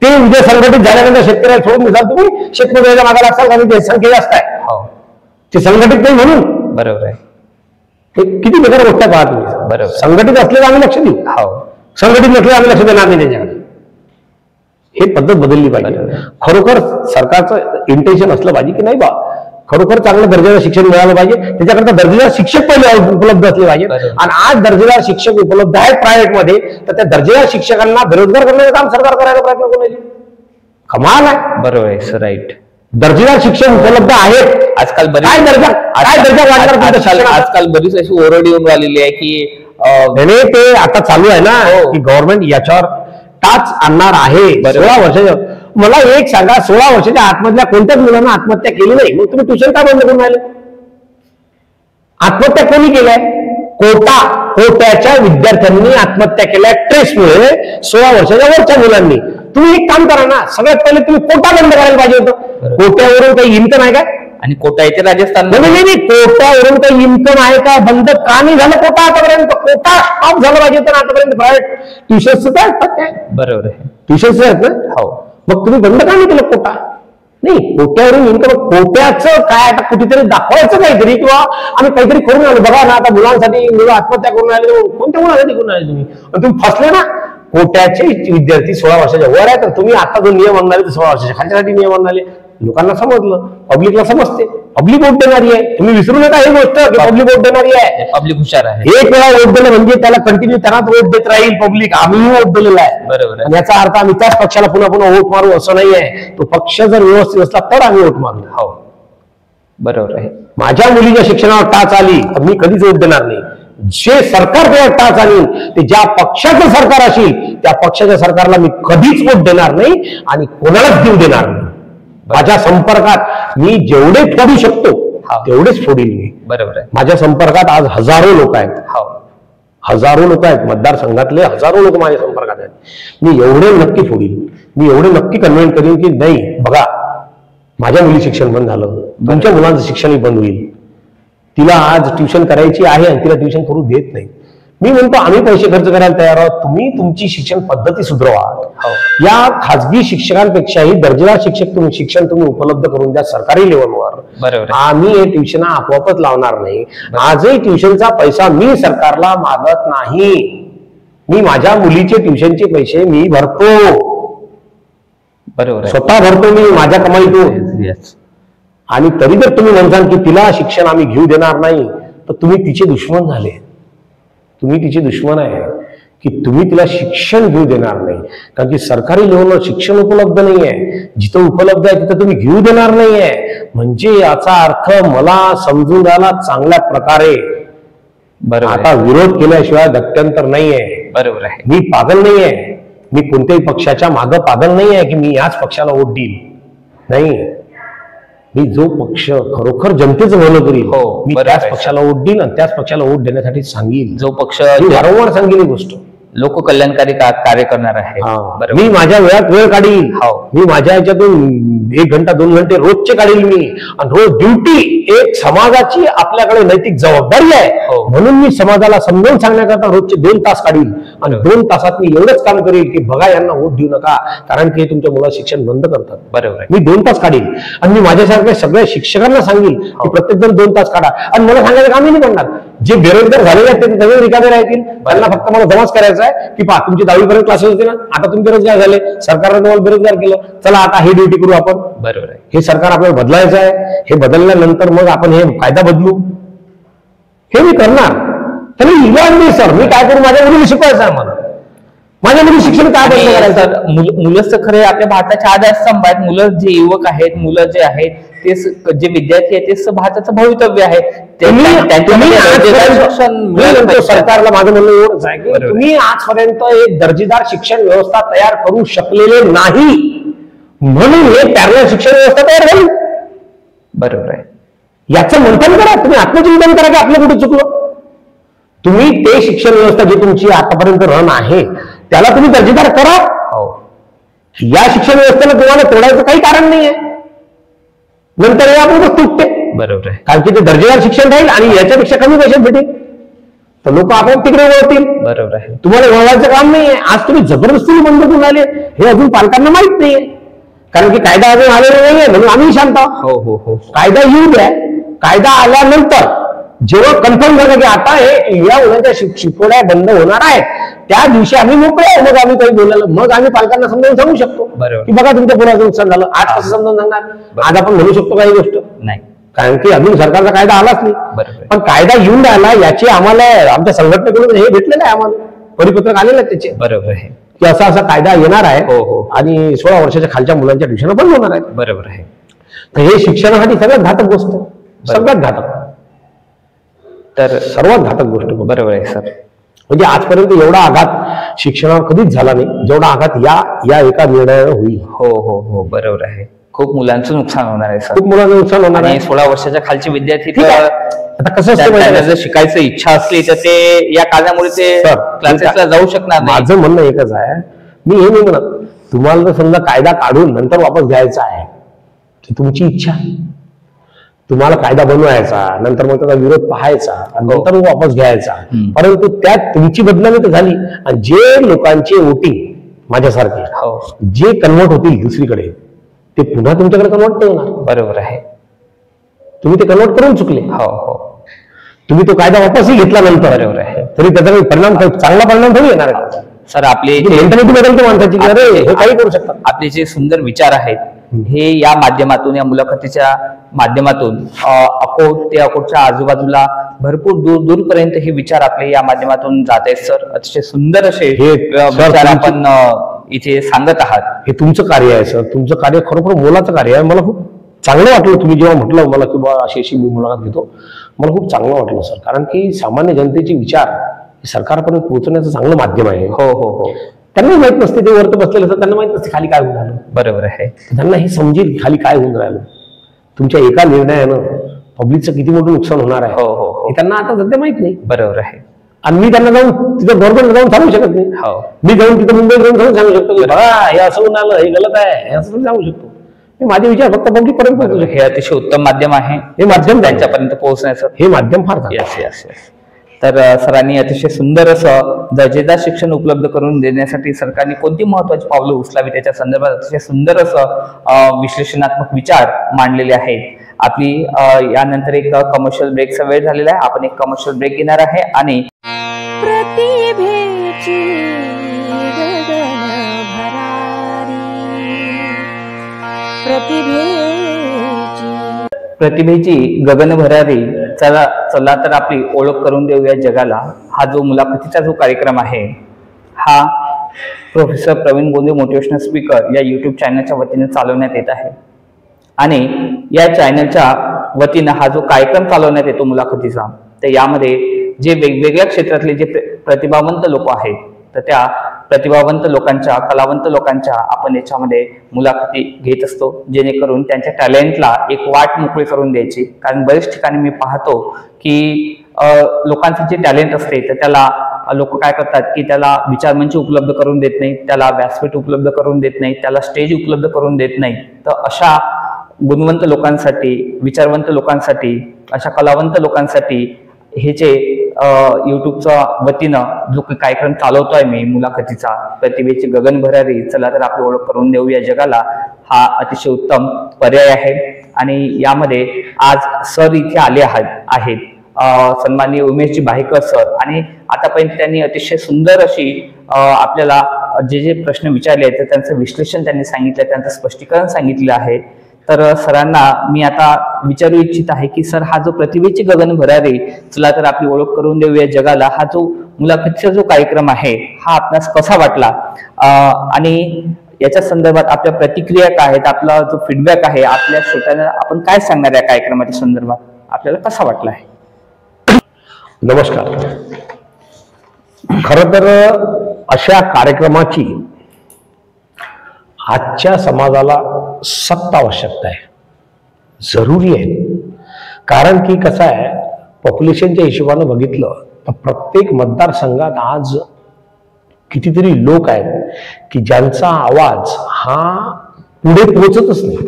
ते उद्या संघटित झाल्यानंतर शेतकऱ्याला सोडून दिसाल तुम्ही, शेतमजुराच्या मागाला असाल आणि संख्या जास्त आहे. हो, ते संघटित नाही म्हणून. बरोबर आहे. किती बेकार गोष्ट पाहा तुम्ही. बरोबर. संघटित असलेलं आम्ही लक्ष देऊ, संघटित नसलेलं आम्ही लक्ष देणार नाही त्याच्याकडे. हे पद्धत बदलली पाहिजे. खरोखर सरकारचं इंटेन्शन असलं पाहिजे की नाही बा, खरोखर चांगलं दर्जाचं शिक्षण मिळालं पाहिजे. त्याच्याकरता दर्जेदार शिक्षक पहिले उपलब्ध असले पाहिजे. आणि आज दर्जेदार शिक्षक उपलब्ध आहेत प्रायव्हेट मध्ये, तर त्या दर्जेदार शिक्षकांना बेरोजगार करण्याचं काम सरकार करायला प्रयत्न करून कमाल आहे. बरोबर आहे. राईट. दर्जेदार शिक्षक उपलब्ध आहेत. आजकाल आजकाल बरीच अशी ओरड येऊन राहिलेली आहे की ते आता चालू आहे ना की गव्हर्नमेंट याच्यावर टाच आणणार आहे. 16 वर्षाच्या. मला एक सांगा, 16 वर्षाच्या आतमधल्या कोणत्याच मुलांना आत्महत्या केली नाही, मग तुम्ही ट्युशन का बंद करून राहिले? आत्महत्या कोणी केलाय? कोट्याच्या विद्यार्थ्यांनी आत्महत्या केल्या ट्रेसमुळे. 16 वर्षाच्या वरच्या मुलांनी. तुम्ही एक काम करा ना, सगळ्यात पहिले तुम्ही कोटा बंद करायला पाहिजे होतं. कोट्यावरून काही इन्कम आहे का? आणि कोटा येते राजस्थान. नाही, कोट्यावरून काही इन्कम आहे का? बंद का नाही झालं कोटा आतापर्यंत? कोटा स्टॉप झाला पाहिजे तर आतापर्यंत प्रायव्हेट ट्युशन्स काय? बरोबर आहे. ट्युशन्स आहेत ना. हो, मग तुम्ही बंद का नाही केलं कोटा? नाही, कोट्यावरून इन्कम. कोट्याचं काय आता कुठेतरी दाखवायचं काहीतरी, किंवा आम्ही काहीतरी करून आलो. बघा ना, आता मुलांसाठी मुलं आत्महत्या करून आले. कोणत्या मुलांसाठी करून आले तुम्ही? तुम्ही फसले ना. कोट्याचे विद्यार्थी 16 वर्षाच्या वर आहेत. तुम्ही आता जो नियम आणणारे ते 16 वर्षाच्या खालच्यासाठी नियम आणणारे. लोकांना समजलं, पब्लिकला समजते. पब्लिक वोट देणारी आहे. तुम्ही विसरू नका ही गोष्ट की पब्लिक वोट देणारी आहे. पब्लिक हुशार आहे. एक वेळा वोट दिलं म्हणजे त्याला कंटिन्यू त्यांनाच वोट देत राहील पब्लिक. आम्हीही वोट दिलेला आहे. बरोबर आहे. याचा अर्थ आम्ही त्याच पक्षाला पुन्हा पुन्हा वोट मारू असं नाही आहे. तो पक्ष जर व्यवस्थित असला तर आम्ही वोट मारू. हो, बरोबर आहे. माझ्या मुलीच्या शिक्षणावर टाच आली तर मी कधीच वोट देणार नाही. जे सरकार त्यावर टाच आणील ते ज्या पक्षाचं सरकार असेल त्या पक्षाच्या सरकारला मी कधीच वोट देणार नाही आणि कोणालाच देऊ देणार नाही. माझ्या संपर्कात मी जेवढे फोडू शकतो तेवढेच फोडील मी. बरोबर आहे. माझ्या संपर्कात आज हजारो लोक आहेत. हजारो लोक आहेत. मतदारसंघातले हजारो लोक माझ्या संपर्कात आहेत. मी एवढे नक्की फोडील. मी एवढे नक्की कन्व्हिन्स करीन की नाही बघा, माझ्या मुली शिक्षण बंद झालं, तुमच्या मुलांचं शिक्षणही बंद होईल. तिला आज ट्युशन करायची आहे आणि तिला ट्युशन करू देत नाही. मी म्हणतो आम्ही पैसे खर्च करायला तयार आहोत. तुम्ही तुमची शिक्षण पद्धती सुधरवा. या खाजगी शिक्षकांपेक्षाही दर्जेदार शिक्षण तुम्ही उपलब्ध करून द्या सरकारी लेवलवर. बरोबर. आम्ही हे ट्युशन आपोआपच लावणार नाही. आजही ट्युशनचा पैसा मी सरकारला मागत नाही. मी माझ्या मुलीचे ट्युशनचे पैसे मी भरतो. बरोबर. स्वतः भरतो मी माझ्या कमाईतून. आणि तरी जर तुम्ही म्हणताल की तिला शिक्षण आम्ही घेऊ देणार नाही तर तुम्ही तिचे दुश्मन झाले. तुम्ही तिचे दुश्मन आहे की तुम्ही तिला शिक्षण घेऊ देणार नाही. कारण की सरकारी लेवलवर शिक्षण उपलब्ध नाही आहे. जिथं उपलब्ध आहे तिथं तुम्ही घेऊ देणार नाहीये. म्हणजे याचा अर्थ मला समजून द्यायला चांगल्या प्रकारे. आता विरोध केल्याशिवाय गत्यंतर नाहीये. बरोबर आहे. मी पागल नाहीये. मी कोणत्याही पक्षाच्या मागं पागल नाही आहे की मी याच पक्षाला वोट देईल. नाही, मी जो पक्ष खरोखर जनतेचं भलं करील मी त्याच पक्षाला वोट देईल आणि त्याच पक्षाला वोट देण्यासाठी सांगेल. जो पक्ष वारंवार सांगेल ही गोष्ट लोक कल्याणकारी कार्य करणार आहे. मी माझ्या वेळात वेळ काढील. मी माझ्या याच्यातून 1 घंटा 2 घंटे रोजचे काढील मी. आणि रोज ड्युटी एक समाजाची आपल्याकडे नैतिक जबाबदारी आहे. म्हणून मी समाजाला समजावून सांगण्याकरता रोजचे 2 तास काढील. आणि 2 तासात मी एवढंच काम करेल की बघा यांना वोट देऊ नका कारण की तुमच्या मुलाचं शिक्षण बंद करतात. बरोबर. मी 2 तास काढील आणि मी माझ्यासारख्या सगळ्या शिक्षकांना सांगेल की प्रत्येक जण 2 तास काढा. आणि मला सांगायचं कामही नाही करणार. जे बेरोजगार झालेले आहेत ते सगळे रिकामे राहतील. त्यांना फक्त मला जमाच करायचा आहे की पहा तुमची 10वी क्लासेस होते ना, आता तुम्ही बेरोजगार झाले, सरकारने तुम्हाला बेरोजगार केलं, चला आता ही ड्युटी करू आपण. बरोबर आहे. हे सरकार आपल्याला बदलायचं आहे. हे बदलल्यानंतर मग आपण हे कायदा बदलू, हे मी करणार. तर मी युवा नाही सर, मी काय करू, माझ्या मुलीला शिकवायचं आहे मला. माझ्या मुली शिक्षण काय बदल करायचं. मुलंच तर खरे आपल्या भारताच्या आधारस्तंभ आहेत. मुलं जे युवक आहेत, मुलं जे आहेत, ते जे विद्यार्थी आहेत, ते भारताचं भवितव्य आहे. सरकारला माझं म्हणणं एवढंच आहे की तुम्ही आजपर्यंत एक दर्जेदार शिक्षण व्यवस्था तयार करू शकलेले नाही, म्हणून हे पॅरलल शिक्षण व्यवस्था तयार झाली. बरोबर आहे. याचं मंथन करा, तुम्ही आत्मचिंतन करा की आपलं कुठे चुकलं. तुम्ही ते शिक्षण व्यवस्था जी तुमची आतापर्यंत रन आहे त्याला तुम्ही दर्जेदार करा. या शिक्षण व्यवस्थेला तुम्हाला तोडायचं काही कारण नाहीये. नंतर हे आपण तुटते. बरोबर आहे. कारण की ते दर्जेदार शिक्षण राहील आणि याच्यापेक्षा कमी पैशात भेटेल तर लोक आपोआप तिकडे वळतील. बरोबर आहे. तुम्हाला वळवायचं काम नाहीये. आज तुम्ही जबरदस्ती बंद करून आले हे अजून पालकांना माहित नाहीये, कारण की कायदा अजून आलेला नाहीये म्हणून आम्ही शांत आहोत. कायदा येऊ द्या. कायदा आल्यानंतर जेव्हा कन्फर्म झालं की आता हे या मुलांच्या शिकवण्या बंद होणार आहेत त्या दिवशी आम्ही मोकळे आहे. मग आम्ही काही बोलायला, मग आम्ही पालकांना समजावून सांगू शकतो की बघा तुमच्या मुलाचं नुकसान झालं. आज कसं समजावून सांगणार. आज आपण म्हणू शकतो काही गोष्ट नाही, कारण की अजून सरकारचा कायदा आलाच नाही. पण कायदा येऊन राहिला याची आम्हाला आमच्या संघटनेकडून हे भेटलेलं आहे, आम्हाला परिपत्रक आलेलं आहे त्याचे. बरोबर आहे की असा कायदा येणार आहे आणि 16 वर्षाच्या खालच्या मुलांच्या ट्युशन बंद होणार आहे. बरोबर आहे. तर हे शिक्षणासाठी सगळ्यात घातक गोष्ट, सगळ्यात घातक, तर सर्वात घातक गोष्ट. बरोबर आहे सर. म्हणजे आजपर्यंत एवढा आघात शिक्षणावर कधीच झाला नाही जेवढा आघात या एका निर्णयाने होईल. हो बरोबर आहे. खूप मुलांचं नुकसान होणार आहे सर. खूप मुलांचं नुकसान होणार आहे. 16 वर्षाच्या खालचे विद्यार्थी आता कसं असतं, शिकायचं इच्छा असली तर ते या कारणामुळे ते क्लासेसला जाऊ शकणार नाही. माझं म्हणणं एकच आहे, मी हे नाही म्हणत तुम्हाला जर समजा कायदा काढून नंतर वापस घ्यायचा आहे ती तुमची इच्छा. तुम्हाला कायदा बनवायचा, नंतर मग त्याचा विरोध पाहायचा आणि नंतर वापस घ्यायचा. परंतु त्यात तुमची बदनामी तर झाली आणि जे लोकांचे वोटिंग माझ्यासारखे जे कन्वर्ट होतील दुसरीकडे ते पुन्हा तुमच्याकडे कन्वर्ट होणार. बरोबर आहे. तुम्ही ते कन्वर्ट करून चुकले. तुम्ही तो कायदा वापसही घेतला नंतर बरोबर आहे तरी त्याचा काही परिणाम, चांगला परिणाम थोडी येणार आहे. सर आपली मेंटॅलिटी बदलते माणसाची, अरे हे काही करू शकतात. आपले जे सुंदर विचार आहेत हे या माध्यमातून, या मुलाखतीच्या माध्यमातून अकोट ते अकोटच्या आजूबाजूला भरपूर दूरपर्यंत हे विचार आपले या माध्यमातून जात आहेत. सर अतिशय सुंदर असे विचार आपण इथे सांगत आहात. हे तुमचं कार्य आहे सर, तुमचं कार्य खरोखर मोलाचं कार्य आहे. मला खूप चांगलं वाटलं तुम्ही जेव्हा म्हटलं मला की बाबा अशी मी मुलाखत घेतो, मला खूप चांगलं वाटलं सर. कारण की सामान्य जनतेचे विचार सरकारपर्यंत पोहोचण्याचं चांगलं माध्यम आहे. हो त्यांना माहित नसते, ते वरत बसलेलं असतं, त्यांना माहित नसते खाली काय होऊन राहिलं. बरोबर आहे. त्यांना हे समजेल खाली काय होऊन राहिलं. तुमच्या एका निर्णयानं पब्लिकचं किती मोठं नुकसान होणार आहे हे त्यांना आता सध्या माहित नाही. बरोबर आहे. आणि मी त्यांना जाऊन तिथं गव्हर्नमेंट जाऊन सांगू शकत नाही. मी जाऊन तिथं मुंबईत जाऊन सांगू शकतो की बघा हे असं होऊन आलं, हे गलत आहे, हे असं सांगू शकतो. मी माझे विचार फक्त पब्लिक पर्यंत पोहोचू शकतो. हे अतिशय उत्तम माध्यम आहे, हे माध्यम त्यांच्यापर्यंत पोहोचण्याचं. हे माध्यम फार यस. तर सरांनी अतिशय सुंदर असं दर्जेदार शिक्षण उपलब्ध करून देण्यासाठी सरकारने कोणती महत्वाची पावलं उचलावी त्याच्या संदर्भात अतिशय सुंदर असं विश्लेषणात्मक विचार मांडलेले आहेत. आपली यानंतर एक कमर्शियल ब्रेकचा वेळ झालेला आहे. आपण एक कमर्शियल ब्रेक घेणार आहे आणि प्रतिभेची गगन भरारी चला तर आपली ओळख करून देऊया जगाला. हा जो मुलाखतीचा जो कार्यक्रम आहे हा प्रोफेसर प्रवीण गोंदे मोटिवेशनल स्पीकर या युट्यूब चॅनलच्या वतीने चालवण्यात येत आहे. आणि या चॅनलच्या वतीनं हा जो कार्यक्रम चालवण्यात येतो मुलाखतीचा, तर यामध्ये जे वेगवेगळ्या क्षेत्रातले जे प्रतिभावंत लोक आहेत तर त्या प्रतिभावंत लोकांच्या, कलावंत लोकांच्या आपण याच्यामध्ये मुलाखती घेत असतो, जेणेकरून त्यांच्या टॅलेंटला एक वाट मोकळी करून द्यायची. कारण बरेच ठिकाणी मी पाहतो की लोकांचं जे टॅलेंट असते तर त्याला लोक काय करतात की त्याला विचारमंच उपलब्ध करून देत नाहीत, त्याला व्यासपीठ उपलब्ध करून देत नाहीत, त्याला स्टेज उपलब्ध करून देत नाहीत. तर अशा गुणवंत लोकांसाठी, विचारवंत लोकांसाठी, अशा कलावंत लोकांसाठी हे जे युट्यूबच्या वतीनं जो कार्यक्रम चालवतोय मी मुलाखतीचा, प्रतिभेची गगन भरारी चला तर आपली ओळख करून देऊया जगाला, हा अतिशय उत्तम पर्याय आहे. आणि यामध्ये आज सर इथे आले आहेत. सन्माननीय उमेशजी भाईकर सर, आणि आतापर्यंत त्यांनी अतिशय सुंदर अशी आपल्याला जे जे प्रश्न विचारले आहेत त्यांचं विश्लेषण त्यांनी सांगितलं, त्यांचं स्पष्टीकरण सांगितलं आहे. तर सरांना मी आता विचारू इच्छित आहे की सर, हा जो प्रतिभेची गगन भरारी चला तर आपली ओळख करून देऊया जगाला, हा जो मुलाखतीचा जो कार्यक्रम आहे हा आपणास कसा वाटला, आणि याच्या संदर्भात आपल्या प्रतिक्रिया काय आहेत, आपला जो फीडबॅक आहे, आपल्या श्रोत्यांना आपण काय सांगणार या कार्यक्रमाच्या संदर्भात, आपल्याला कसा वाटला आहे? नमस्कार. खरं तर अशा कार्यक्रमाची आजच्या समाजाला सक्त आवश्यकता आहे, जरुरी आहे. कारण की कसं आहे, पॉप्युलेशनच्या हिशोबानं बघितलं तर प्रत्येक मतदारसंघात आज कितीतरी लोक आहेत की ज्यांचा आवाज हा पुढे पोहोचतच नाही.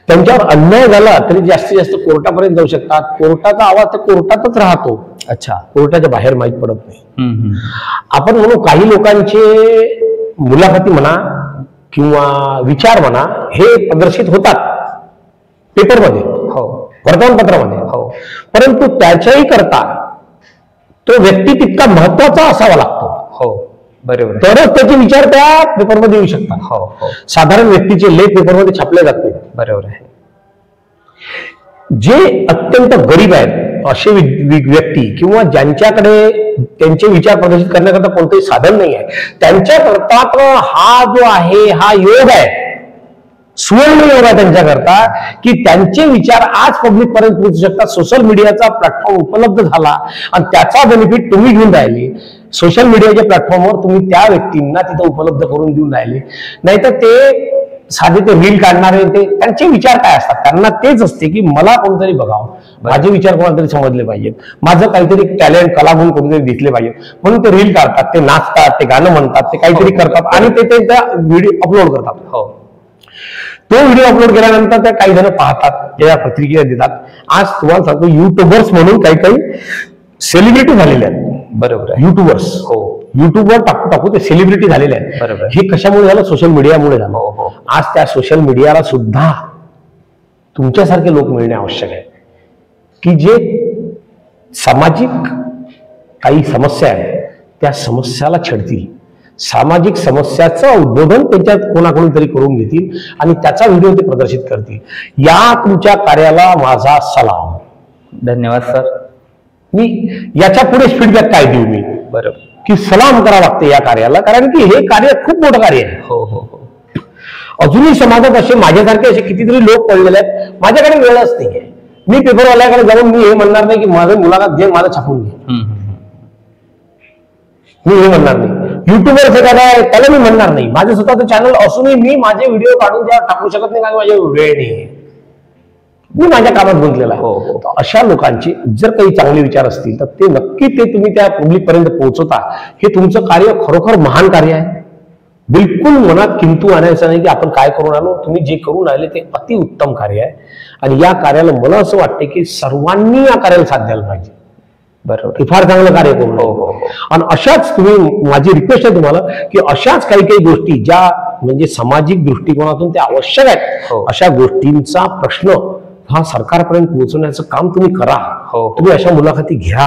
त्यांच्यावर अन्याय झाला तरी जास्तीत जास्त कोर्टापर्यंत जाऊ शकतात, कोर्टाचा आवाज तर कोर्टातच राहतो. अच्छा, कोर्टाच्या बाहेर माहीत पडत नाही. आपण म्हणू काही लोकांचे मुलाखती म्हणा किंवा विचार म्हणा हे प्रदर्शित होतात पेपरमध्ये, वर्तमानपत्रामध्ये, परंतु त्याच्याही करता तो व्यक्ती तितका महत्वाचा असावा लागतो. बरोबर, तरच त्याचे विचार त्या पेपरमध्ये येऊ शकतात. साधारण व्यक्तीचे लेख पेपरमध्ये छापले जात नाही. बरोबर आहे. जे अत्यंत गरीब आहेत असे व्यक्ती किंवा ज्यांच्याकडे त्यांचे विचार प्रदर्शित करण्याकरता कोणतेही साधन नाही आहे, त्यांच्याकरता हा जो आहे हा योग आहे, सुवर्ण योग आहे त्यांच्याकरता, की त्यांचे विचार आज पब्लिक पर्यंत पोहोचू शकतात. सोशल मीडियाचा प्लॅटफॉर्म उपलब्ध झाला आणि त्याचा बेनिफिट तुम्ही घेऊन राहिले. सोशल मीडियाच्या प्लॅटफॉर्मवर तुम्ही त्या व्यक्तींना तिथं उपलब्ध करून देऊन राहिले. नाहीतर ते साधे ते रील काढणारे ते त्यांचे विचार काय असतात, त्यांना तेच असते की मला कोणतरी बघावं, माझे विचार कोणाला तरी समजले पाहिजेत, माझं काहीतरी टॅलेंट कलागुण कोणतरी दिसले पाहिजेत, म्हणून ते रील काढतात, ते नाचतात, ते गाणं म्हणतात, ते काहीतरी करतात आणि ते त्या व्हिडिओ अपलोड करतात. तो व्हिडिओ अपलोड केल्यानंतर त्या काही जण पाहतात, त्या प्रतिक्रिया देतात. आज तुम्हाला सांगतो युट्यूबर्स म्हणून काही काही सेलिब्रिटी झालेले आहेत. बरोबर, युट्यूबर्स, युट्यूबवर टाकू टाकू ते सेलिब्रिटी झालेले आहेत. बरोबर, हे कशामुळे झालं? सोशल मीडियामुळे झालं. आज त्या सोशल मीडियाला सुद्धा तुमच्यासारखे लोक मिळणे आवश्यक आहे की जे सामाजिक काही समस्या आहेत त्या समस्याला छेडतील, सामाजिक समस्याचं उद्बोधन त्यांच्यात कोणाकोणी तरी करून घेतील आणि त्याचा व्हिडिओ ते प्रदर्शित करतील. या तुमच्या कार्याला माझा सलाम. धन्यवाद सर. मी याच्या पुढे फीडबॅक काय देऊ मी? बरोबर, की सलाम करावं लागते या कार्याला, कारण की हे कार्य खूप मोठं कार्य आहे. हो हो हो. अजूनही समाजात असे माझ्यासारखे असे कितीतरी लोक पडलेले आहेत. माझ्याकडे वेळच नाहीये. मी पेपरवाल्याकडे जाऊन मी हे म्हणणार नाही की माझं मुलाखत घे, माझं छापून घे, मी हे म्हणणार नाही. युट्यूबर एखादा आहे त्याला मी म्हणणार नाही. माझं स्वतःचं चॅनल असूनही मी माझे व्हिडिओ काढून त्या टाकू शकत नाही, कारण माझ्या वेळ नाही, मी माझ्या कामात गुंतलेला आहे. अशा लोकांचे जर काही चांगले विचार असतील तर ते नक्की ते तुम्ही त्या पब्लिक पर्यंत पोहोचवता. हे तुमचं कार्य खरोखर महान कार्य आहे. बिलकुल मनात किंतु आणायचं नाही की आपण काय करून आलो. तुम्ही जे करून आले ते अतिउत्तम कार्य आहे आणि या कार्याला मला असं वाटते की सर्वांनी या कार्याला साथ द्यायला पाहिजे. बरोबर, फार चांगलं कार्य करून. आणि अशाच तुम्ही, माझी रिक्वेस्ट आहे तुम्हाला की अशाच काही काही गोष्टी ज्या म्हणजे सामाजिक दृष्टिकोनातून त्या आवश्यक आहेत, अशा गोष्टींचा प्रश्न हा सरकारपर्यंत पोहोचवण्याचं काम तुम्ही करा. तुम्ही अशा मुलाखती घ्या,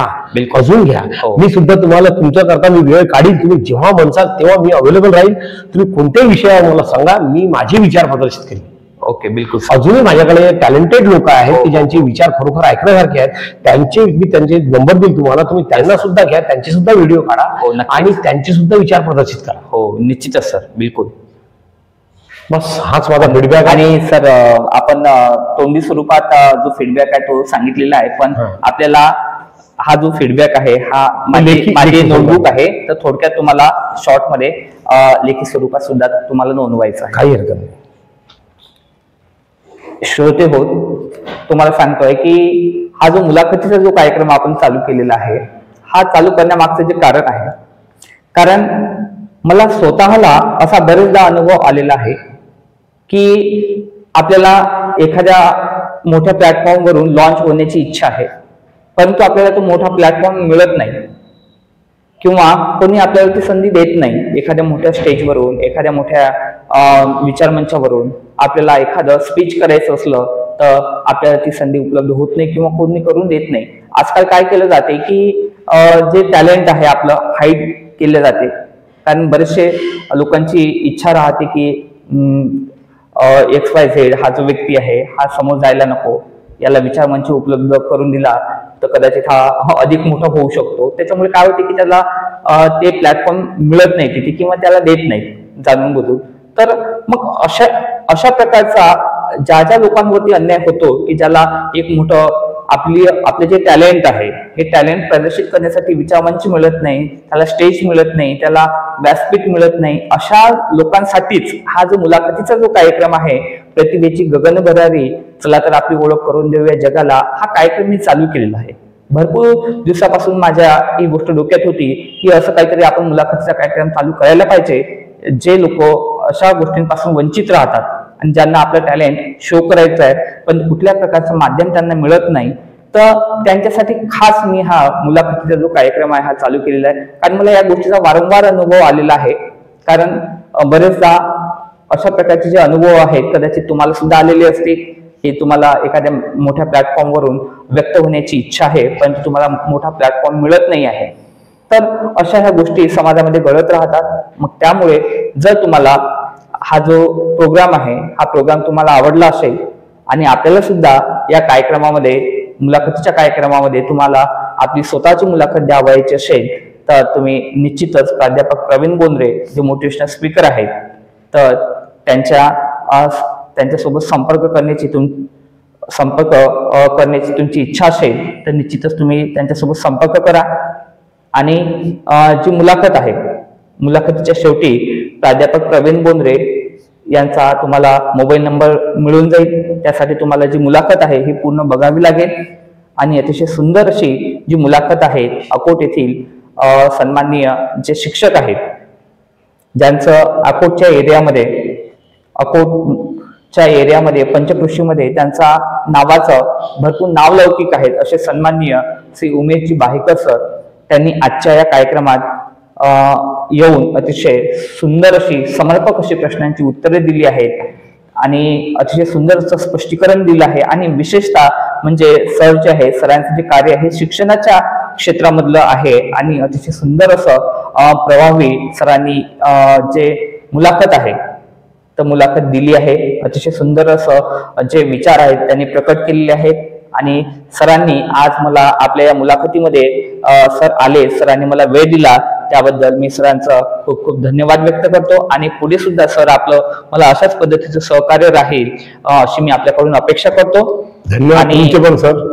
अजून घ्या. मी सुद्धा तुम्हाला तुमच्या करता मी वेळ काढील. तुम्ही जेव्हा म्हणसाल तेव्हा मी अवेलेबल राहील. तुम्ही कोणत्याही विषयावर मला सांगा, मी माझे विचार प्रदर्शित करेन. ओके, बिलकुल. अजूनही माझ्याकडे टॅलेंटेड लोक आहेत की ज्यांचे विचार खरोखर ऐकण्यासारखे आहेत. त्यांचे मी त्यांचे नंबर देईल तुम्हाला, तुम्ही त्यांना सुद्धा घ्या, त्यांचे सुद्धा व्हिडिओ काढा आणि त्यांचे सुद्धा विचार प्रदर्शित करा. हो, निश्चितच सर, बिलकुल. बस हाच माझा फीडबॅक. आणि सर, आपण तोंडी स्वरूपात जो फीडबॅक आहे तो सांगितलेला आहे, पण आपल्याला हा जो फीडबॅक आहे हा माझी नोटबुक आहे, तर थोडक्यात तुम्हाला शॉर्ट मध्ये लेखी स्वरूपात सुद्धा तुम्हाला नोंदवायचं आहे. काही हरकत नाही. श्रोते हो, तुम्हाला सांगतोय की हा जो मुलाखतीचा जो कार्यक्रम आपण चालू केलेला आहे, हा चालू करण्यामागचं जे कारण आहे, कारण मला स्वतःला असा बरेचदा अनुभव आलेला आहे की आपल्याला एखाद्या मोठ्या प्लॅटफॉर्मवरून लॉन्च होण्याची इच्छा आहे, परंतु आपल्याला तो मोठा प्लॅटफॉर्म मिळत नाही किंवा कोणी आपल्याला ती संधी देत नाही. एखाद्या मोठ्या स्टेजवरून, एखाद्या मोठ्या विचारमंचावरून आपल्याला एखादं स्पीच करायचं असलं तर आपल्याला ती संधी उपलब्ध होत नाही किंवा कोणी करून देत नाही. आजकाल काय केलं जाते की जे टॅलेंट आहे आपलं हाईड केले जाते, कारण बरेचसे लोकांची इच्छा राहते की XYZ हा जो व्यक्ती आहे हा समोर जायला नको, याला विचारमंच उपलब्ध करून दिला तर कदाचित हा अधिक मोठा होऊ शकतो. त्याच्यामुळे काय होते की त्याला ते प्लॅटफॉर्म मिळत नाही तिथे किंवा त्याला देत नाही जाणून बुजून. तर मग अशा प्रकारचा ज्या ज्या लोकांवरती अन्याय होतो की ज्याला एक मोठं आपले जे टॅलेंट आहे हे टॅलेंट प्रदर्शित करण्यासाठी विचारमंच मिळत नाही, त्याला स्टेज मिळत नाही, त्याला व्यासपीठ मिळत नाही, अशा लोकांसाठीच हा जो मुलाखतीचा जो कार्यक्रम आहे प्रतिभेची गगनभरारी चला तर आपली ओळख करून देऊया जगाला, हा कार्यक्रम मी चालू केलेला आहे. भरपूर दिवसापासून माझ्या ही गोष्ट डोक्यात होती की असं काहीतरी आपण मुलाखतीचा कार्यक्रम चालू करायला पाहिजे, जे लोक अशा गोष्टींपासून वंचित राहतात आणि ज्यांना आपलं टॅलेंट शो करायचं आहे पण कुठल्या प्रकारचं माध्यम त्यांना मिळत नाही, तर त्यांच्यासाठी खास मी हा मुलाखतीचा जो कार्यक्रम आहे हा चालू केलेला आहे. कारण मला या गोष्टीचा वारंवार अनुभव आलेला आहे. कारण बरेचदा अशा प्रकारचे जे अनुभव आहेत कदाचित तुम्हाला सुद्धा आलेले असतील की तुम्हाला एखाद्या मोठ्या प्लॅटफॉर्मवरून व्यक्त होण्याची इच्छा आहे पण तुम्हाला मोठा प्लॅटफॉर्म मिळत नाही आहे. तर अशा ह्या गोष्टी समाजामध्ये घडत राहतात. मग त्यामुळे जर तुम्हाला हा जो प्रोग्राम आहे हा प्रोग्राम तुम्हाला आवडला असेल आणि आपल्याला सुद्धा या कार्यक्रमामध्ये मुलाखतीच्या कार्यक्रमामध्ये तुम्हाला आपली स्वतःची मुलाखत द्यावायची असेल तर तुम्ही निश्चितच प्राध्यापक प्रवीण बोंद्रे जे मोटिवेशनल स्पीकर आहेत तर त्यांच्यासोबत संपर्क करण्याची तुमची इच्छा असेल तर निश्चितच तुम्ही त्यांच्यासोबत संपर्क करा. आणि जी मुलाखत आहे मुलाखतीच्या शेवटी प्राध्यापक प्रवीण बोंद्रे यांचा तुम्हाला मोबाईल नंबर मिळून जाईल. त्यासाठी तुम्हाला जी मुलाखत आहे ही पूर्ण बघावी लागेल. आणि अतिशय सुंदर अशी जी मुलाखत आहे अकोट येथील सन्माननीय जे शिक्षक आहेत ज्यांचं अकोटच्या एरियामध्ये पंचकृषीमध्ये त्यांचा नावाचं भरपूर नावलौकिक आहेत असे सन्माननीय श्री उमेशजी बाहेकर सर, त्यांनी आजच्या या कार्यक्रमात येऊन अतिशय सुंदर अशी समर्पक अशी प्रश्नांची उत्तरे दिली आहेत आणि अतिशय सुंदर असं स्पष्टीकरण दिलं आहे. आणि विशेषतः म्हणजे सर जे आहे सरांचं जे कार्य आहे शिक्षणाच्या क्षेत्रामधलं आहे आणि अतिशय सुंदर असं प्रभावी सरांनी जे मुलाखत आहे तर मुलाखत दिली आहे. अतिशय सुंदर असं जे विचार आहेत त्यांनी प्रकट केलेले आहेत. आणि सरांनी आज मला आपल्या या मुलाखतीमध्ये सर आले, सरांनी मला वेळ दिला त्याबद्दल मी सरांचं खूप खूप धन्यवाद व्यक्त करतो. आणि पुढे सुद्धा सर आपलं मला अशाच पद्धतीचं सहकार्य राहील अशी मी आपल्याकडून अपेक्षा करतो. धन्यवाद.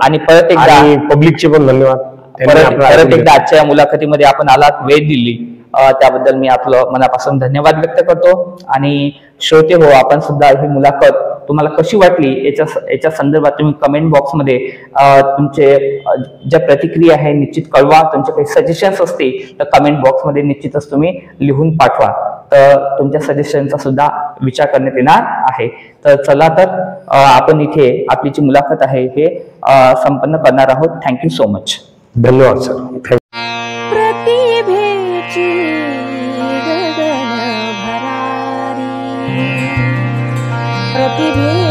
आणि परत एकदा पब्लिकचे पण धन्यवाद. परत एकदा आजच्या मुलाखतीमध्ये आपण आलात, वेळ दिली त्याबद्दल मी आपलं मनापासून धन्यवाद व्यक्त करतो. आणि श्रोते हो, आपण सुद्धा ही मुलाखत तुम्हाला कशी वाटली याच्या संदर्भात तुम्ही कमेंट बॉक्समध्ये तुमचे ज्या प्रतिक्रिया आहे निश्चित कळवा. तुमचे काही सजेशन्स असतील तर कमेंट बॉक्समध्ये निश्चितच तुम्ही लिहून पाठवा. तर तुमच्या सजेशनचा सुद्धा विचार करण्यात येणार आहे. तर चला तर आपण इथे आपली जी मुलाखत आहे हे संपन्न करणार आहोत. Thank you so much. धन्यवाद सर. प्रतिभेची गगन भरारी प्रतिभे